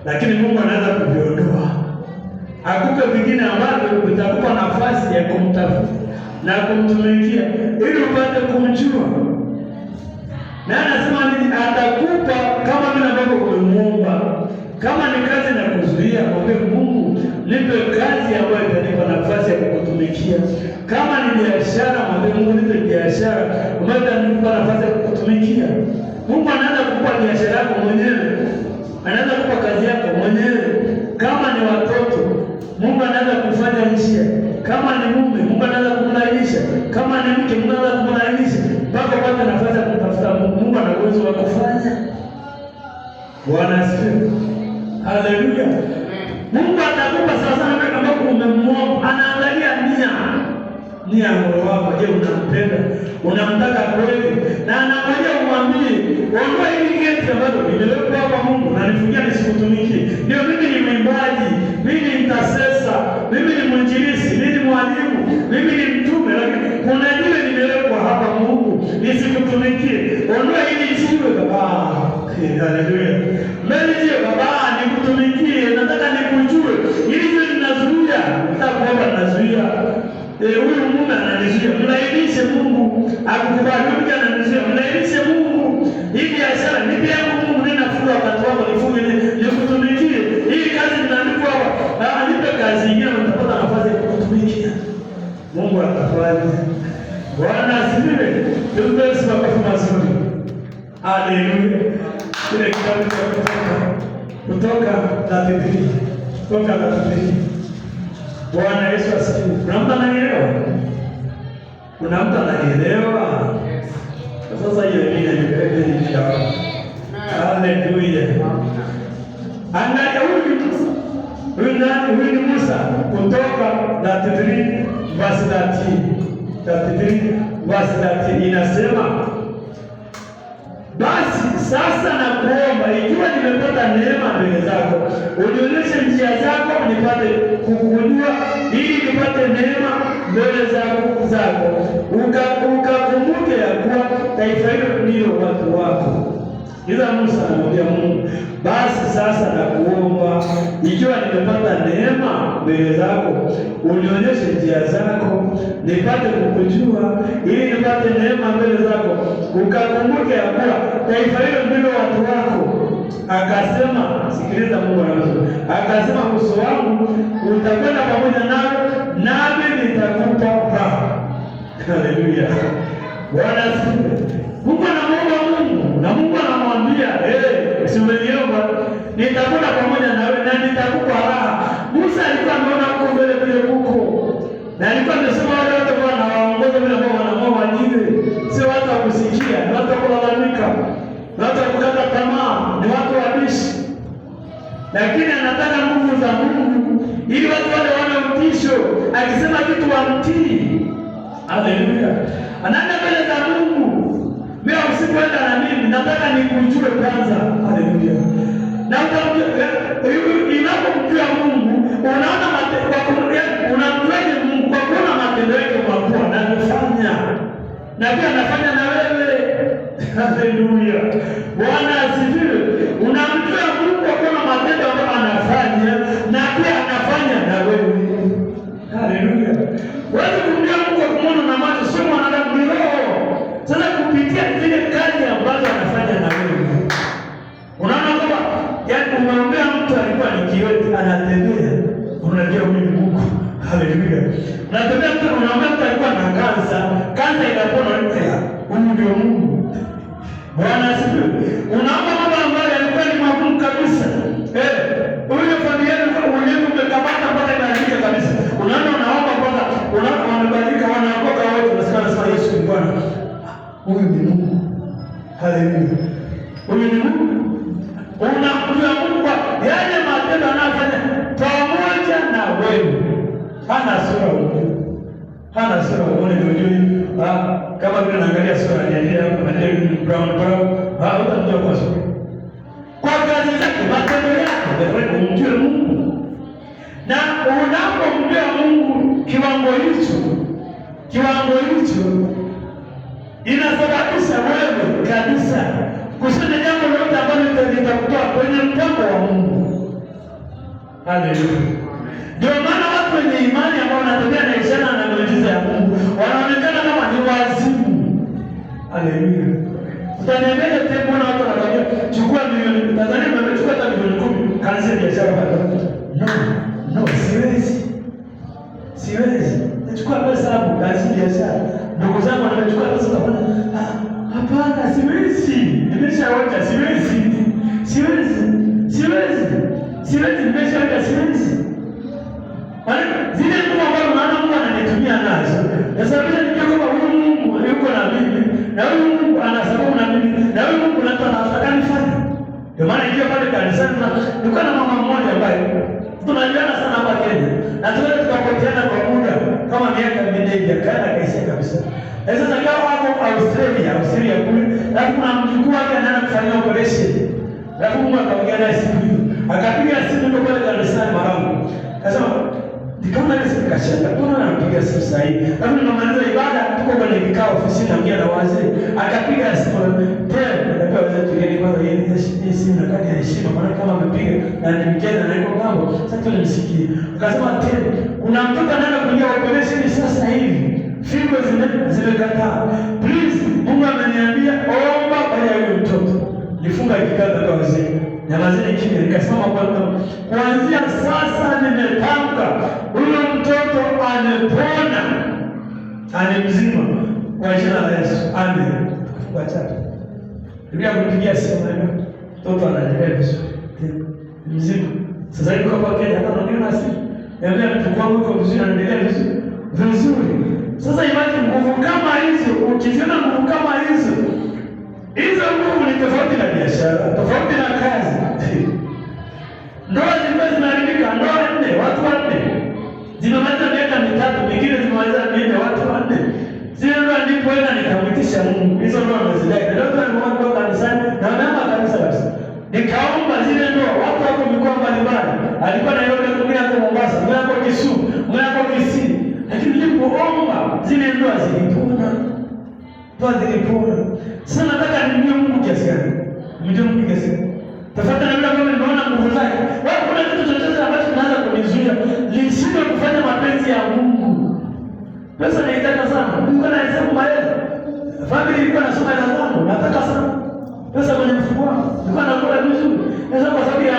[SPEAKER 1] lakini Mungu anaweza kuviondoa, akupe vingine ambavyo vitakupa nafasi ya kumtafuta na kumtumikia ili upate kumjua. Na anasema nini? Atakupa kama vile ambavyo umemuomba. Kama ni kazi na kuzuia, mwambie Mungu, nipe kazi ambayo itanipa nafasi ya kukutumikia. Kama ni biashara, mwambie Mungu, nipe biashara ambayo itanipa nafasi ya kukutumikia. Mungu anaweza kukupa biashara yako mwenyewe, anaweza kukupa kazi yako mwenyewe. Kama ni watoto, Mungu anaweza kufanya njia. Kama ni mume, Mungu anaweza kumlainisha. Kama ni mke, Mungu anaweza kumlainisha mpaka upate nafasi ya kumtafuta Mungu. Mungu ana uwezo wa kufanya. Bwana asifiwe. Haleluya. Mungu atakupa sasa na kama umemwomba, anaangalia nia ya moyo wako. Je, unampenda? Unamtaka kweli? Na anangoja umwambie, ondoa hili geti ambalo nimeweka hapa Mungu na nifungia nisikutumikie. Ndio mimi ni mwimbaji, mimi ni mtasesa, mimi ni mwinjilisti, mimi ni mwalimu, mimi ni mtume, lakini kuna jiwe nimewekwa hapa Mungu nisikutumikie. Ondoa hili jiwe baba. Haleluya. Mbele baba nikutumikie, nataka nikujue. Ili jiwe linazuia, nitakuomba nazuia. Huyu mume ananizuia. Mlainishe Mungu akukubali. Huyu ananizuia. Mlainishe Mungu. Hii biashara nipe yangu Mungu, ninafunga wakati wako nifunge nikutumikie. Hii kazi ninaandikwa hapa. Nipe kazi nyingine utapata nafasi ya kukutumikia. Mungu atafanya. Bwana asifiwe. Tupe makofi mazuri. Haleluya. Kile kitabu cha Kutoka 33. Kutoka 33. Bwana Yesu asifiwe. Kuna mtu ananielewa? Kuna mtu ananielewa? Sasa hiyo ingine ni ya haleluya. Angalia huyu ni Musa. Kutoka 33 verse 13. 33 verse 13 inasema, basi sasa nakuomba, ikiwa nimepata neema mbele zako, unionyeshe njia zako nipate kukujua, ili nipate neema mbele zako, ukakumbuke ya kuwa taifa hilo ndio watu wako. Ila Musa anamwambia Mungu, basi sasa nakuomba, ikiwa nimepata neema mbele zako, unionyeshe njia zako nipate kukujua, ili nipate neema mbele zako, ukakumbuke ya kuwa taifa hilo ndilo watu wako. Akasema, sikiliza Mungu anasema, akasema, uso wangu utakwenda pamoja nawe, nami nitakupa raha. Haleluya. Bwana asifiwe. Mungu anamuomba Mungu na Mungu anamwambia, usimeniomba, nitakwenda pamoja nawe na nitakupa raha. Musa alikuwa ameona huko mbele vile huko, na alikuwa amesema wale wote Bwana waongoza
[SPEAKER 3] lakini anataka nguvu za Mungu ili watu wale wana utisho, akisema kitu wamtii. Haleluya! anaenda mbele za Mungu, mimi usipoenda na mimi, nataka nikujue kwanza. Haleluya! na unapomjua Mungu unaona unamjuaje Mungu? Kwa kuona matendo yake makubwa anayofanya, na pia anafanya na wewe. Haleluya! Bwana asifiwe. Unamjua Mungu kwa kuona matendo ambayo anafanya, na pia anafanya na wewe. Haleluya! Wewe kumjua Mungu kwa kumwona na macho, sio mwanadamu, ni roho. Sasa kupitia zile kazi ambazo anafanya na wewe, unaona kama yaani umeombea mtu alikuwa ni kiwete anatembea, unajua huyu ni Mungu. Haleluya! Unatembea mtu, unaombea mtu alikuwa na kansa inapona, huyu ndio Mungu. Bwana asifiwe. Unaomba mambo ambayo yalikuwa ni magumu kabisa, huyo familia yako mwenyewe umekamata mpaka inalika kabisa, unaona unaomba mpaka unaona wamebadilika, wanaokoka wote, unasema Yesu ni Bwana. Huyu ni Mungu. Haleluya! huyu ni Mungu. Unamjua Mungu kwa yale matendo anayofanya pamoja na wewe. Hana sura wewe, hana sura wewe, ndio kama vile naangalia sura ya hapa na ile brown utamjua kwa sura, kwa kazi zake, matendo yake, ndio unamjua Mungu. Na unapomjua Mungu kiwango hicho inasababisha wewe kabisa kusema jambo lolote ambalo litakutoa kwenye mpango wa Mungu. Haleluya! Ndio maana watu wenye imani ambao wanatembea na ishara na miujiza ya Mungu wanaonekana kama ni wazimu. Haleluya! Utaniambia tembo na watu wanakuambia chukua milioni, Tanzania wamechukua hata milioni 10 kaanza biashara bado. No, siwezi. Nachukua pesa hapo kaanza biashara. Ndugu zangu wanachukua pesa kafanya. Hapana, siwezi. Nimeshaoja, siwezi. Nimeshaoja, siwezi. Zile nguvu ambazo unaona Mungu ananitumia nazo, nasababisha nijue kwamba huyu Mungu yuko na mimi, na huyu Mungu ana sababu na mimi, na huyu Mungu anataka nifanye. Ndio maana ikiwa pale kanisani nilikuwa na mama mmoja ambaye tunajuana sana hapa Kenya, na tuweze tukapoteana kwa muda kama miaka 4 hivi, akaisha kabisa. Sasa kama wako Australia kule, na kuna mjukuu wake anaenda kufanya operation. Alafu Mungu akaongea naye siku hiyo. Akapiga simu ndio pale kanisani Marangu. Akasema, "Kama ile siku kashaka, mbona anapiga simu sasa hivi?" Alafu tunamaliza ibada, tuko kwenye kikao ofisini naongea na wazee. Akapiga simu, "Tena ndio wazee tulieni kwanza hii simu na kadi ya heshima, maana kama amepiga na ni mjana na iko mambo, sasa tulimsikie." Akasema, "Tena kuna mtoto anaenda kuingia operation sasa hivi. Figo zimekataa. Please, Mungu ameniambia omba kwa yule mtoto." Nifunga kikao kwa wazee. Na wazee kimya, nikasema kuanzia sasa nimetamka huyo mtoto amepona. Mzima kwa jina la Yesu. Amen. Kwa chapa. Ndio kupigia simu leo. Mtoto anaendelea vizuri. Mzima. Sasa hivi kwa Kenya hata unaona simu. Niambia mtu wangu uko vizuri, anaendelea vizuri. Sasa imagine nguvu kama hizo, ukiziona nguvu kama hizo nguvu ni tofauti na biashara, tofauti na kazi. Ndoa zilikuwa zinaharibika, ndoa 4, watu 4. Zimemaliza miaka 3, nyingine zimemaliza 4, watu 4. Zile ndoa ndipo enda nikamwitisha Mungu. Hizo ndoa nazidai. Ndio nilikuwa kanisani na mama kanisa basi. Nikaomba zile ndoa, watu wako mikoa mbalimbali. Alikuwa na yule mwingine hapo Mombasa, mwingine hapo Kisumu, mwingine hapo Kisii. Lakini nilipoomba zile ndoa zilipona. Sasa nataka nimjue Mungu kiasi gani? Tafadhali na mimi nimeona nguvu zake. Wewe kuna kitu chochote ambacho kinaanza kunizuia nisije kufanya mapenzi ya Mungu. Pesa naitaka sana. Mungu anasema maelezo. Familia ilikuwa nasoma hela zangu, nataka sana pesa kwenye mfuko wangu. Nilikuwa nakula vizuri. Sasa kwa sababu ya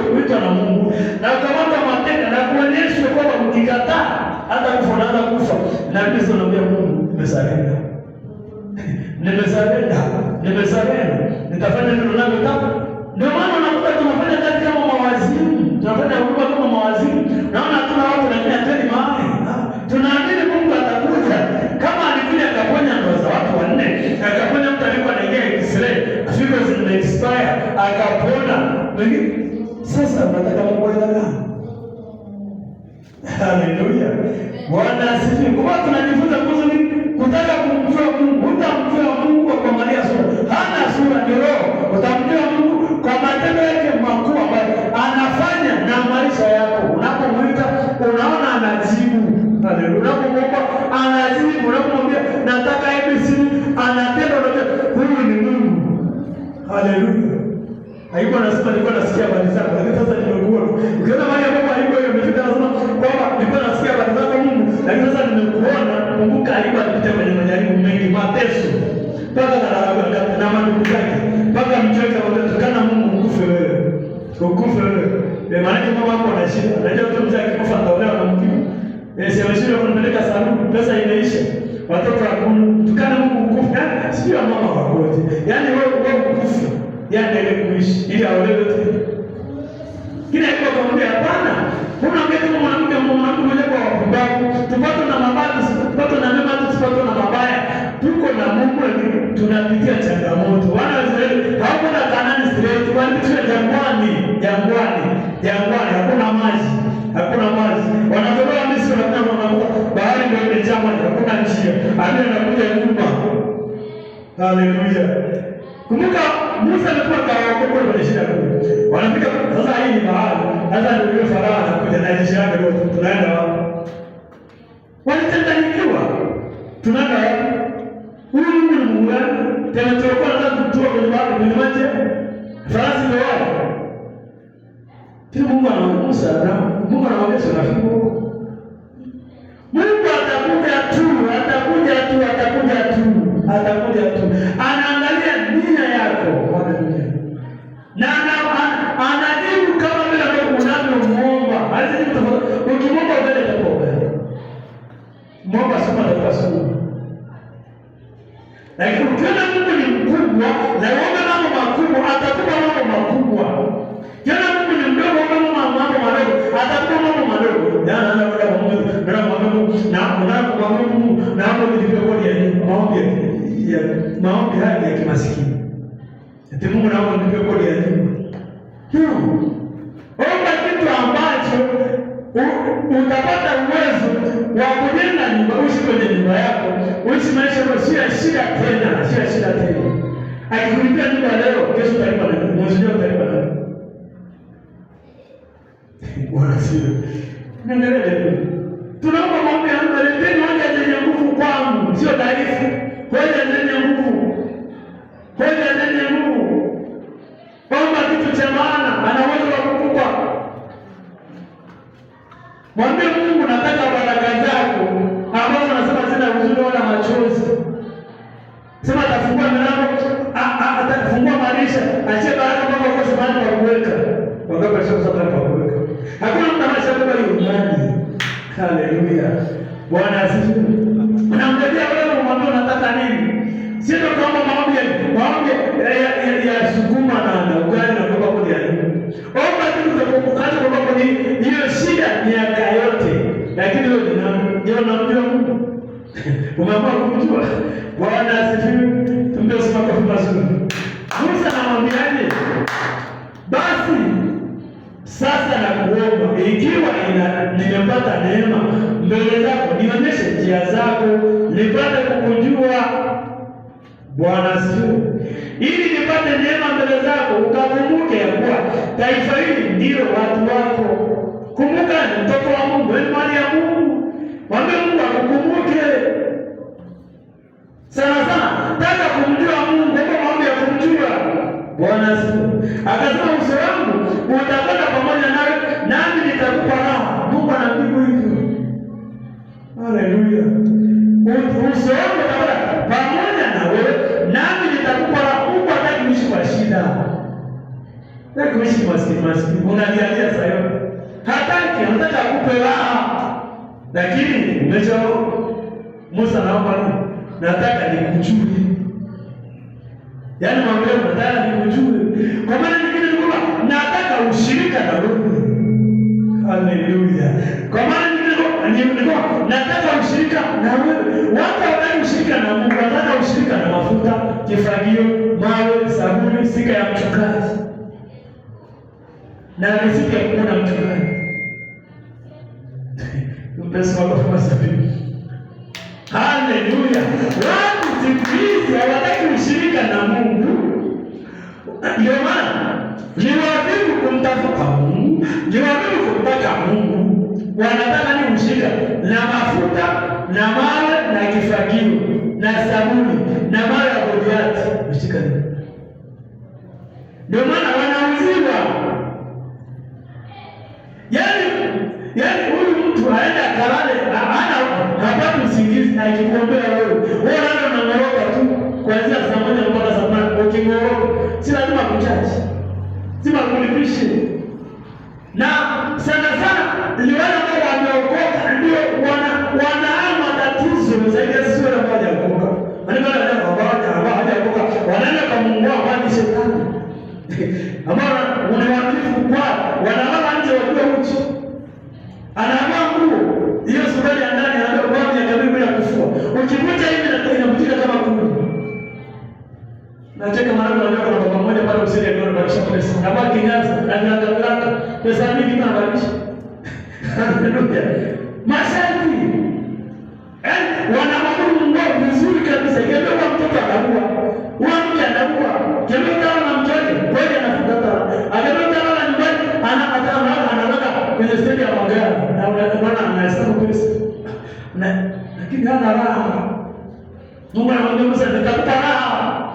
[SPEAKER 3] kuitwa na Mungu na ukamata mateka na kuonyesha kwamba mkikataa hata kufa naanza kufa. Na mimi sio naambia Mungu nimesarenda. Nitafanya neno langu tapo. Ndio maana unakuta tunafanya kazi kama mawazimu, tunafanya huduma kama mawazimu. Naona hatuna watu lakini hateni mahali. Tunaamini Mungu atakuja. Kama alikuja akaponya ndoa za watu 4, akaponya mtu alikuwa anaingia Israeli, figo zime expire, akapona. Sasa nataka ABC, anatenda unajua huyu ni Mungu. Haleluya. Haiko anasema nilikuwa nasikia habari zako, lakini sasa nimekuona. Ukiona mahali ambapo haiko hiyo imefika anasema kwamba nilikuwa nasikia habari zako Mungu, lakini sasa nimekuona. Kumbuka haiko alipita kwenye majaribu mengi, mateso, mpaka na mandugu zake, mpaka mchoka wametukana Mungu, ukufe wewe. Ukufe wewe. Maana kama wako na shida, unajua mtu mzee akikufa ataolewa na mke. Sema shida kunipeleka saluni, pesa imeisha. Watoto wakutukana Mungu ukufe. Sio mama wakoje. Yaani wewe ukufe. Yaani ile kuishi ili aolewe tena. Kila iko kumwambia hapana. Kuna mtu mwanamke mmoja kwa wapumbavu. Tupate na mabaya, tupate na mema, tupate na mabaya. Tuko na Mungu, tunapitia changamoto. Wana wa Israeli hawakuna Kanaani straight, walipitia jangwani, hakuna maji. Wanatoka Misri wanakuwa bahari ndio imejaa maji, hakuna njia. Adui anakuja nyuma. Haleluya. Kumbuka Musa alikuwa kawaokoa kwenye shida kubwa. Wanafika sasa, hii ni bahari. Sasa ndio Farao anakuja na jeshi lake lote. Tunaenda wapi? Walitanganyika. Tunaenda wapi? Huyu Mungu ni Mungu gani? Tena tulikuwa tunataka kutoa kwenye maji. Farasi ndio wao. Kile Mungu anamusa na Mungu anamwambia sana huko. Mungu atakuja tu. Anaangalia nia yako. Haleluya. Na anajibu kama vile ambavyo unavyomuomba. Halafu ukimwomba mbele atakuomba. Muomba soma atakasoma. Lakini ukiona Mungu ni mkubwa na uombe mambo makubwa, atakupa mambo makubwa. Ukiona Mungu ni mdogo, uombe mambo madogo, atakupa mambo madogo. Jana anaenda kwa Mungu, na hapo nilipia kodi ya maombi haya ya kimaskini. Ati Mungu naomba nilipia kodi ya nyumba. Omba kitu ambacho utapata uwezo wa kujenga nyumba, uishi kwenye nyumba yako, uishi maisha ambayo sio shida tena. Akikulipia nyumba leo, kesho utalipa na mwezi ujao utalipa na. Bwana sio. Nendelea. Tunaomba maombi ya Mungu, leteni hoja zenye nguvu kwangu, sio dhaifu. Hoja zenye nguvu. Omba kitu cha maana, ana uwezo wa kukupa. Mwambie Mungu, nataka baraka zako ambazo unasema zina huzuni wala machozi. Sema atafungua milango, atafungua maisha, achie baraka kwa kosa mahali pa kuweka. Wangapi sasa pa kuweka? Hakuna mtu anashaka hiyo imani. Haleluya. Bwana asifiwe. Unamwambia wewe mwambie unataka nini? Sio kama maombi ya sukuma na ugali na baba kwa nini? Omba tu kwa kukata kwa baba ni hiyo shida miaka yote. Lakini wewe ndio unamjua Mungu. Umeamua kumjua. Bwana asifiwe. Tumbe usema kwa mazuri. Musa anamwambiaje? Basi sasa nakuomba, ikiwa nimepata neema mbele zako, nionyeshe njia zako, nipate kukujua. Bwana asifiwe. Ili nipate neema mbele zako, ukakumbuke ya kuwa taifa hili ndio watu wako. Kumbuka ni mtoto wa Mungu, ni mali ya Mungu. Mwambie Mungu akukumbuke. Sana taka kumjua Mungu, kwa maombi ya kumjua. Bwana asifiwe. Akasema uso wangu utakwenda pamoja nawe, nami nitakupa raha. Mungu anajibu hivyo. Haleluya. Uso wangu utakwenda pamoja nawe, nami nitakupa raha. Mungu hataki kuishi kwa shida. Hataki kuishi maskini. Unalialia sasa yote. Hataki, anataka akupe raha. Lakini Musa naomba nini? Nataka nikujue. Yaani mwambie nataka nikujue. Kwa maana nyingine ni kwamba nataka ushirika na wewe. Haleluya. Kwa maana nyingine ni kwamba nataka ushirika na wewe. Watu wanataka ushirika na Mungu, wanataka ushirika na mafuta, kifagio, mawe, sabuni, sika ya mchungaji. Na nisiki ya kuona mchungaji. Mpesa wako kama sabini. Haleluya. Watu siku hizi hawataki ushirika na Mungu. Ndio maana ni wajibu kumtafuta Mungu, ni wajibu kumtaka Mungu. Wanataka ni ushirika na mafuta, na mawe na kifagio na sabuni na mawe ya Goliathi. Ushika nini? Ndio maana wanauziwa. Yaani huyu mtu aende akalale hapati usingizi na akikuombea wewe ndio unangoroka tu kuanzia saa moja mpaka saa nane. Ukingoroka si lazima kuchaji, sima kulipishe. Na sana ni wale ambao wameokoka ndio wana matatizo zaidi ya sisi wale ambao hawajaokoka. Maana wale ambao hawajaokoka wanaenda kwa Mungu wao hadi shetani. Ambao unawaaminifu kwa wanalala nje wakiwa uchi. Anavaa nguo hiyo suruali ya ndani anavaa ya kabisa bila kufua. Ukivuta hivi na inavutika kama kuni. Nacheka mara moja kwa baba mmoja pale usiri ndio anabadilisha pesa. Hapa kinyaza na ndio pesa mingi kama anabadilisha. Haleluya. Masharti. Wanamwamuru Mungu vizuri kabisa. Ingawa mtoto anaua. Mke anaua. Kemea na mtoto kweli anafuta tara. Akatoka na nyumbani analala kwenye stendi ya magari na unaona anahesabu pesa. Lakini hana raha. Mungu anamwambia Musa, nitakupa raha.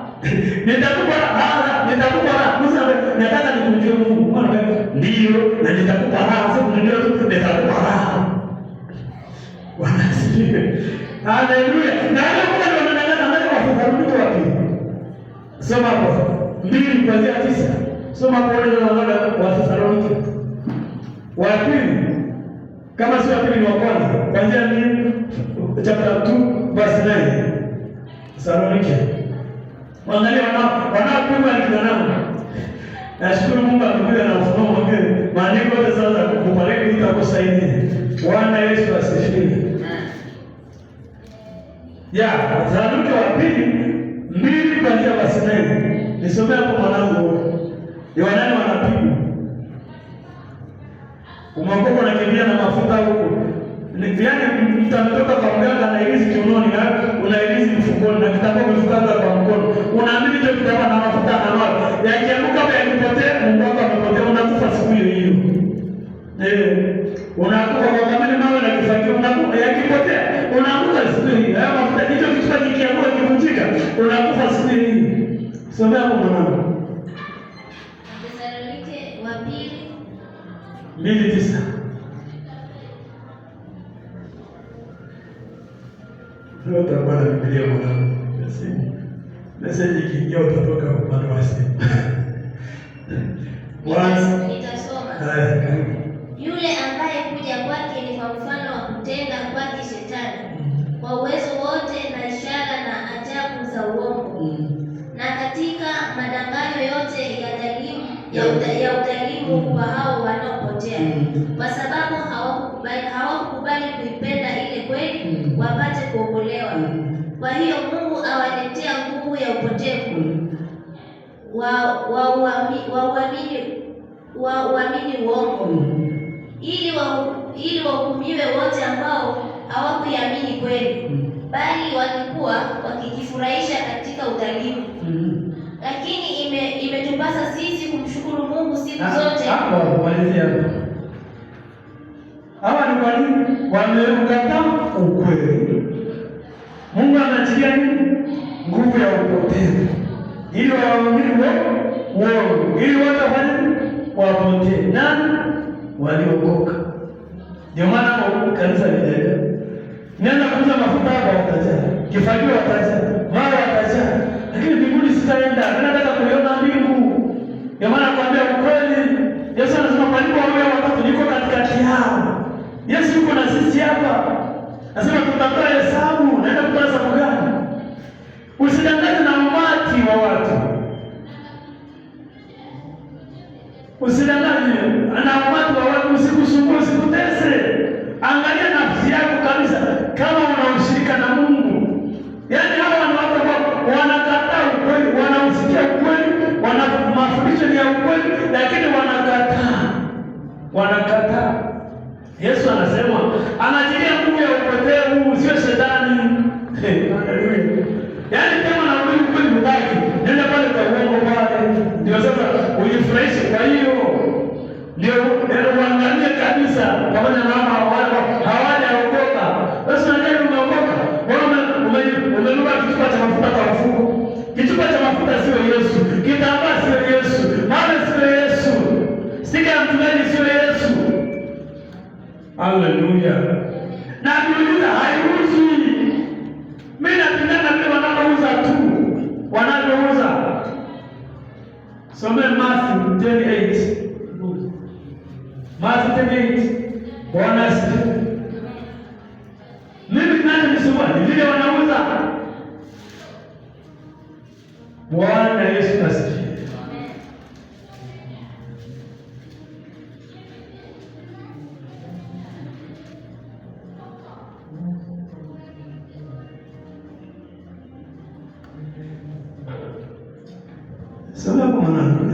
[SPEAKER 3] Nitakupa raha. Musa nataka nikujue Mungu. Mungu anamwambia ndio na nitakupa raha. Sasa ndio nitakupa raha. Bwana asifiwe. Haleluya. Na Mungu anamwambia wafafanuzi wa pili. Soma hapo 2 kuanzia 9. Soma hapo ile wa Wathesalonike. Wa pili kama si wa pili ni wa kwanza. Kuanzia chapter 2 verse 9. Wathesalonike. Wangalia wanaopigwa ni kina. Nashukuru Mungu amekuja na ufunuo wake. Maandiko yote sasa kukubariki itakusaidia. Bwana Yesu asifiwe. Wathesalonike wa pili 2 kuanzia verse 9. Nisomea hapo mwanangu. Yohana wanapigwa. Umeokoka unakimbia na mafuta huko. Yaani mtu ametoka kwa mganga na ilizi kiunoni na una ilizi mfukoni na kitambaa umefukanga kwa mkono. Unaamini hicho kitambaa na mafuta na maji. Yakianguka au yakipotea, Mungu wako amepotea, unakufa siku hiyo. Unakufa kwa kamili mawe na kifagio, unakufa yakipotea, unakufa siku hiyo. Hayo mafuta hicho kichwa kikianguka kivunjika, unakufa siku hiyo. Somea hapo mwanangu.
[SPEAKER 2] Wathesalonike wa pili
[SPEAKER 3] 2:9. Leo tabana Biblia mwanangu. Message ikiingia utatoka upande wa simu.
[SPEAKER 2] Nitasoma. Yule ambaye kuja kwake ni kwa mfano wa kutenda kwake Shetani kwa uwezo wote na ishara na ajabu za uongo na katika madanganyo yote ya udhalimu kwa hao wanaopotea, kwa sababu hawakukubali kuipenda ile kweli wapate kuokolewa. Kwa hiyo Mungu awaletea nguvu ya upotevu uamini uongo, ili wahukumiwe wote ambao hawakuiamini kweli, bali walikuwa wakijifurahisha katika udhalimu. Lakini imetupasa sisi kumshukuru Mungu siku zote.
[SPEAKER 3] Hapo walizia hawa ni kwa nini wameukataa ukweli? Mungu anachilia nini? Nguvu ya upotevu ili waamini uongo, ili watafanya wapotee. Nani? Waliokoka. Ndio maana kanisa linaendelea. Nenda kuuza mafuta hapa watajaa, kifagio watajaa, mara watajaa, lakini mbinguni sitaenda. Nataka kuiona mbingu. Ndio maana nakwambia ukweli. Yesu anasema palipo wawili watatu niko katikati yao. Yesu yuko na sisi hapa. Anasema tutatoa hesabu. Naenda kutoa hesabu gani? Usidanganye na umati wa watu. Usidanganye na umati wa watu, usikusumbue, usikutese. Angalia nafsi yako kabisa kama unaushirika na Mungu. Yaani hawa ni watu ambao wanakataa ukweli, wanausikia ukweli, wana mafundisho ya ukweli, lakini wanakataa. Yesu anasema anajilia nguvu ya upotevu, sio shetani. Haleluya. Yaani kama na ukweli mbaki, nenda pale kwa uongo pale. Ndio sasa ujifurahishe. Kwa hiyo ndio uangalie kabisa pamoja na mama hawajaokoka. Basi ndio umenunua kichupa cha mafuta kwa mfuko. Kichupa cha mafuta sio Yesu, kitambaa sio Yesu, mawe sio Yesu, stika ya mchungaji sio Yesu. Haleluya. Na Biblia haiuzwi. Mimi napendana vile wanaouza tu, wanaouza. Some Matthew 10:8. Matthew 10:8. Bwana asifiwe. Mimi ninachonisoma ni vile wanauza. Bwana Yesu asifiwe. Sema kwa mwanangu.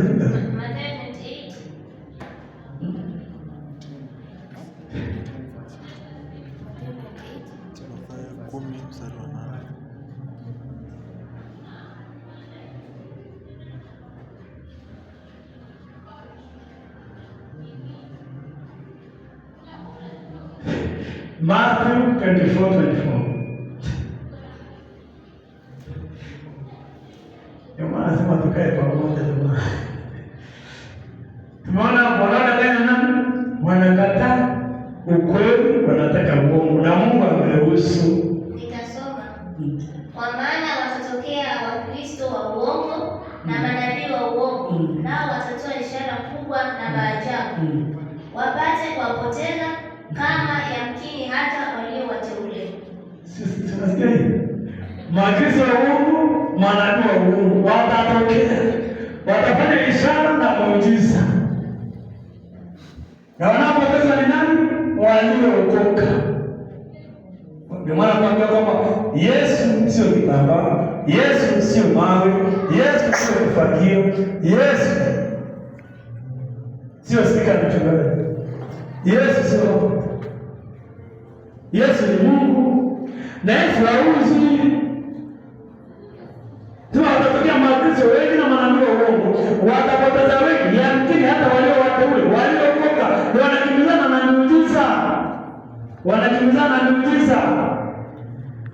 [SPEAKER 3] Matthew 24:24. Jamaa sema tukae pamoja jamaa. Tumeona wanaona nani? Wanakataa ukweli, wanataka uongo na Mungu ameruhusu.
[SPEAKER 2] Nikasoma. Kwa maana watatokea wakristo wa uongo na manabii wa uongo, nao watatoa ishara kubwa na maajabu, wapate kuwapoteza kama yamkini hata walio wateule.
[SPEAKER 3] Sisi tunasikia hivi. Wakristo wa uongo, manabii wa uongo watatokea. Watafanya ishara na muujiza. Na wanapoteza ni nani? Waliookoka. Ndio maana tunaambia kwamba Yesu sio kitambaa, Yesu sio mawe, Yesu sio kifagio, Yesu sio stika mchungaji. Yesu ni Mungu na Yesu hauzwi. Watatokea makristo wengi na manabii wa uongo, watapoteza wengi, yamkini hata walio wateule, waliookoka wanakimbizana na miujiza.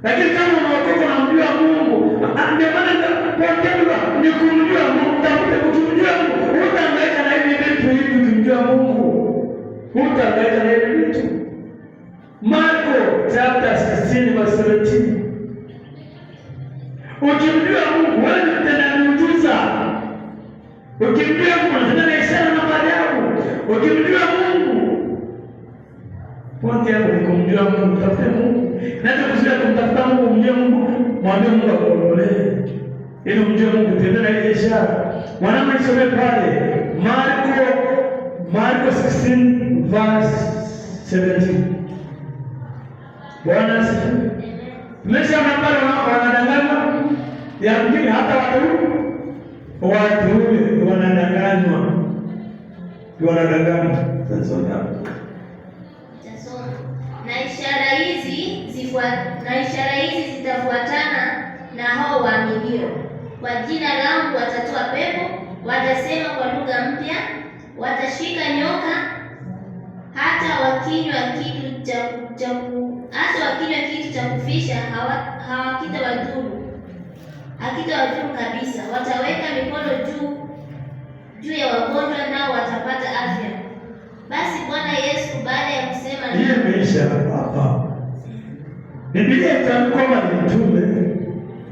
[SPEAKER 3] Lakini kama unaokoka na mjua Mungu, ndio maana ni kumjua Mungu, tafute kumjua Mungu. Hutahangaika na hivi vitu hivi kumjua Mungu. Hutahangaika na hivi vitu. Marko chapter 16:17. Ukimjua Mungu, wewe unatenda miujiza. Ukimjua Mungu, unatenda ishara na maajabu. Ukimjua Mungu, pote hapo ni kumjua Mungu, tafute Mungu. Naweza kusema kumtafuta Mungu, mjue Mungu, mwambie Mungu akuongolee. Ili mjue Mungu, tenda na ile ishara. Mwanangu nisome pale Marko 16:17. Bwana asifiwe. Tumeshaona pale wanadanganywa, yamkini hata watu wanadanganywa. Sasa
[SPEAKER 2] na ishara hizi zitafuatana na hao waaminio. Kwa jina langu watatoa pepo, watasema kwa lugha mpya, watashika nyoka, hata wakinywa kitu cha kufisha hakitawadhuru kabisa. Wataweka mikono juu ya wagonjwa, nao watapata afya. Basi Bwana Yesu baada ya kusema
[SPEAKER 3] hiyo imeisha hapa. Biblia itaandikwa kwamba ni mtume,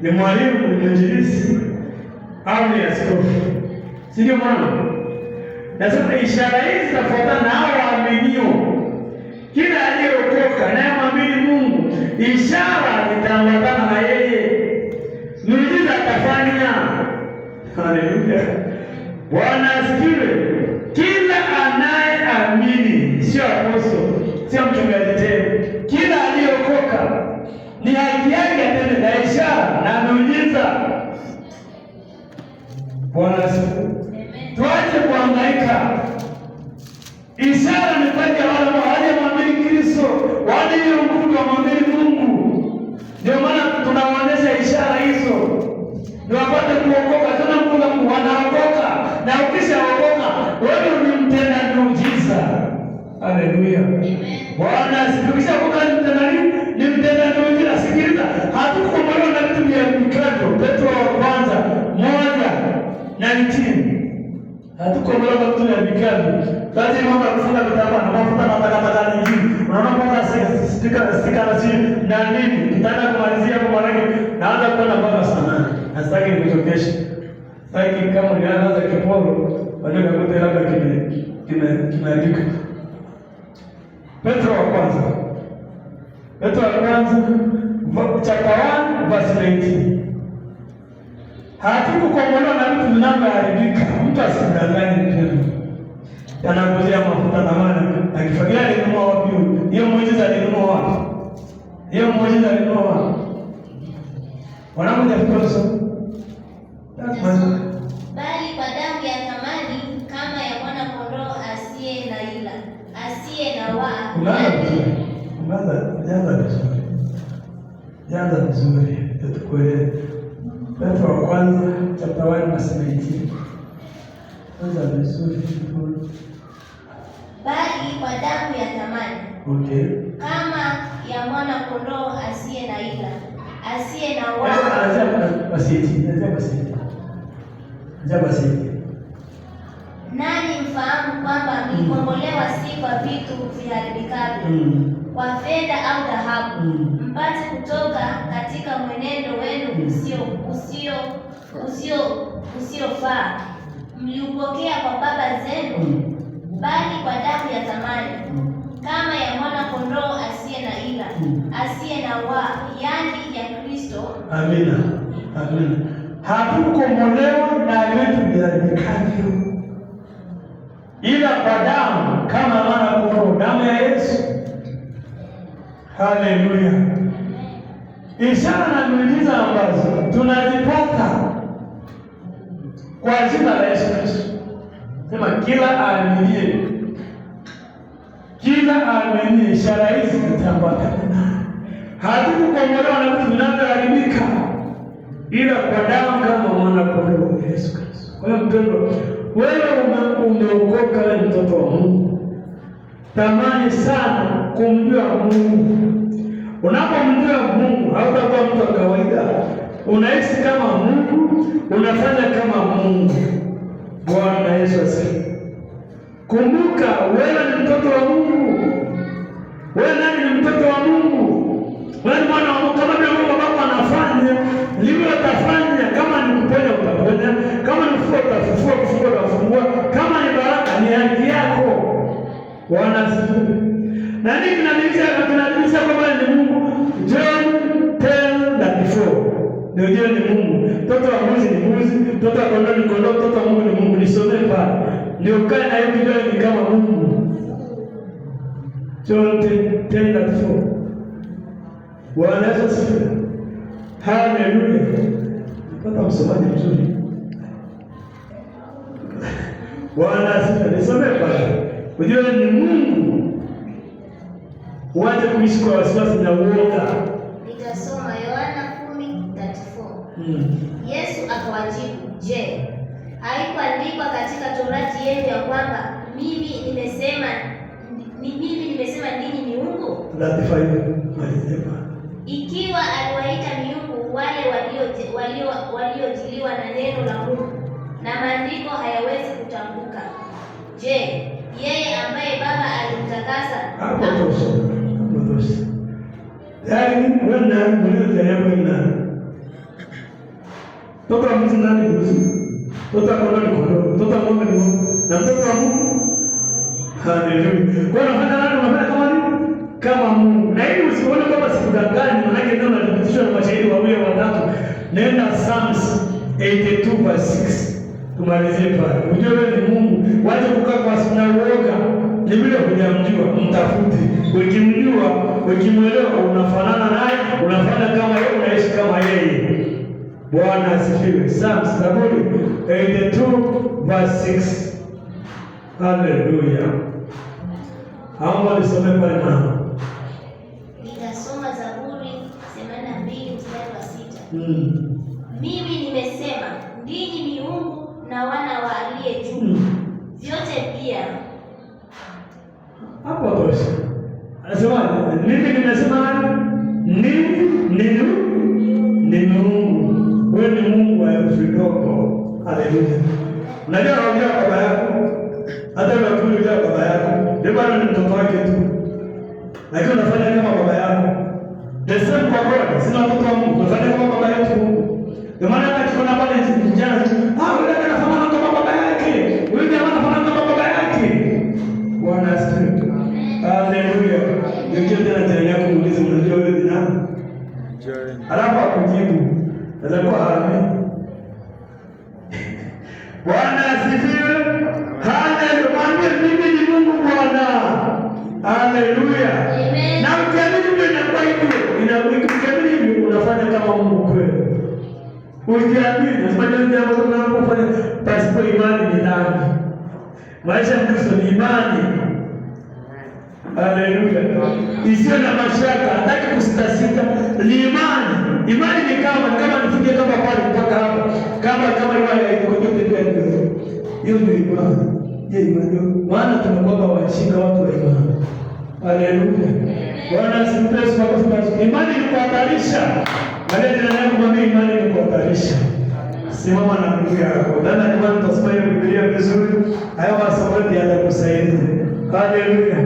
[SPEAKER 3] ni mwalimu, ni mwinjilisti au ni askofu. Si ndio maana? Nasema ishara hizi zitafuatana na hao waaminio. Kila aliyeokoka naye mwamini Mungu, ishara zitaambatana na yeye. Miujiza atafanya. Haleluya. Bwana asifiwe. Kila anayeamini, sio apostoli, sio mchungaji tena. Kila aliyeokoka ni haki yake atende na ishara na miujiza. Bwana asifiwe. Tuache kuhangaika. Ishara ni kwa wale waliomwamini Kristo, walio nguvu wamwamini Mungu. Ndio maana tunawaonesha ishara hizo. Ndio wapate kuokoka. Tuna Mungu wanaokoka. Na ukishaokoka, wewe ni mtenda miujiza. Haleluya. Bwana asifiwe. Ukishaokoka ni mtenda miujiza. Sikiliza, hatukombolewa na 19. Hatukombolewa kwa vitu vya vikali. Sasa hivi mambo ya kufunga vitambaa na mafuta na takataka nyingine. Unaona mpaka stika na chini na nini? Tutaenda kumalizia hapo maana naanza kuona mpaka sana. Nasitaki nikuchokeshe. Sasa kama nianza kiporo, bado nakuta labda kimeandika. Petro wa kwanza chapter 1 verse 19. Hatukukombolewa na vitu vinavyoharibika. Mtu asidanganye tena. Anakuzia mafuta na maana akifagia alinunua wapi? Hiyo muujiza alinunua wapi? Wanamoja kukosa.
[SPEAKER 2] Bali kwa damu ya thamani kama ya mwana kondoo asiye na ila, asiye na waa. Jaza vizuri. Tukuelewe. Petro wa kwanza chapter 1 verse 19. Kwanza vizuri. Bali kwa damu ya thamani.
[SPEAKER 3] Okay.
[SPEAKER 2] Kama ya mwana kondoo asiye na ila, asiye na waa.
[SPEAKER 3] Basi.
[SPEAKER 2] Nani mfahamu kwamba mlikombolewa si kwa vitu viharibikavyo, kwa fedha au dhahabu, mpate kutoka katika mwenendo wenu usiofaa mliupokea kwa baba zenu, bali kwa damu ya thamani kama ya mwana kondoo asiye na ila, asiye na waa, yani ya Kristo.
[SPEAKER 3] Amina. Hatukukombolewa na vitu viharibikavyo, ila kwa damu kama mwana kondoo, damu ya Yesu. Haleluya. Ishara na miujiza ambazo tunazipata kwa jina la Yesu Kristo. Sema kila aaminie ishara hizi zitaambatana. Hatukukombolewa na vitu vinavyoharibika, ila kwa damu kama mwana kondoo Yesu Kristo. Kwa hiyo mpendwa, wewe umeokoka, wewe mtoto wa Mungu. Tamani sana kumjua Mungu. Unapomjua Mungu, hautakuwa mtu wa kawaida. Unaishi kama Mungu, unafanya kama Mungu. Bwana Yesu asifiwe. Kumbuka wewe ni mtoto wa Mungu. Wewe nani ni mtoto wa Mungu? Wewe ni mwana wa Mungu. Kama vile Mungu Baba anafanya, ndivyo utafanya. Kama ni kuponya utaponya, kama ni kufufua utafufua, kufungua utafungua. Kama ni baraka ni haki yako. Bwana asifiwe. Na nini kinadhihirisha kwamba ni Mungu? John 10:34. Ndio ni Mungu. Mtoto wa mbuzi ni mbuzi, mtoto wa kondoo ni kondoo, mtoto wa Mungu ni Mungu. Nisomee pale. Ndio kae na hivi ndio ni kama Mungu. John 10:34. Bwana Yesu asifiwe. Haleluya. Pata msomaji mzuri. Bwana asifiwe. Nisomee pale. Ujue ni Mungu. Uache kuishi kwa wasiwasi na uoga.
[SPEAKER 2] Nitasoma Yohana 10:34. Yesu akawajibu, "Je, haikuandikwa katika Torati yenu ya kwamba mimi nimesema ninyi miungu?"
[SPEAKER 3] 35.
[SPEAKER 2] Ikiwa aliwaita miungu wale waliojiliwa na neno la Mungu, na maandiko hayawezi kutambuka, je, yeye ambaye Baba alimtakasa
[SPEAKER 3] hapo tosha. Yaani wewe mwenyewe tayari Mtoto wa mtu nani mbuzi? Mtoto wa kondoo ni kondoo. Mtoto wa ng'ombe ni ng'ombe. Na mtoto wa Mungu. Haleluya. Kwa hiyo unafanya nani? Unafanya kama nini? Kama Mungu. Na ili usione kwamba sikudanganya, maana ndio nadhibitishwa na mashahidi wawili watatu. Nenda Psalms 82:6. Tumalizie pale. Unajua wewe ni Mungu. Waje kukaa kwa sina uoga. Ni vile hujamjua, mtafute. Ukimwelewa unafanana naye, unafanya kama yeye, unaishi kama yeye. Bwana asifiwe. Psalms 82:6. Haleluya. Hapo nisome pale mama.
[SPEAKER 2] Nitasoma Zaburi 82:6. Mimi nimesema ninyi miungu na wana wa aliye juu. Vyote pia.
[SPEAKER 3] Hapo tosha. Anasema mimi nimesema ni Mungu. Wewe ni Mungu wa vidogo. Haleluya.
[SPEAKER 1] Unajua anaongea baba yako. Hata unakuja baba yako. Ndio bado ni mtoto wake tu. Lakini unafanya kama baba yako. The same kwa God. Sina watoto wa Mungu. Unafanya kama baba yetu Mungu. Ndio maana hata tukiona pale vijana, yule anafanana kama baba yake. Huyu jamaa anafanana kama baba yake. Bwana asifiwe. Haleluya. Ndio tena jirani yako muulize, unajua wewe ni nani? Alafu akujibu. Atakuwa haamini. Bwana asifiwe. Haleluya. Mwambie mimi ni Mungu Bwana. Haleluya.
[SPEAKER 2] Amen.
[SPEAKER 1] Na ukiamini ndio inakuwa hivyo. Ukiamini hivyo unafanya kama Mungu kweli. Ukiamini unafanya jambo unalofanya pasipo imani ni dhambi. Maisha ya Kristo ni imani. Haleluya. Isiyo na mashaka, hataki kusitasita. Ni imani. Imani ni kama nifike kama pale mpaka hapa. Kama ile iko yote hiyo ndio imani. Je, imani maana tunakuwa washika watu wa imani. Haleluya. Bwana asifiwe kwa sababu imani ni kuhatarisha. Baada ya kumwambia imani ni kuhatarisha. Simama na Mungu yako. Dada, kama tutasoma Biblia vizuri, hayo masomo yatakusaidia. Haleluya.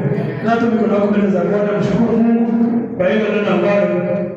[SPEAKER 1] Na tumekuwa mbele za Bwana, mshukuru Mungu kwa hiyo neno ambalo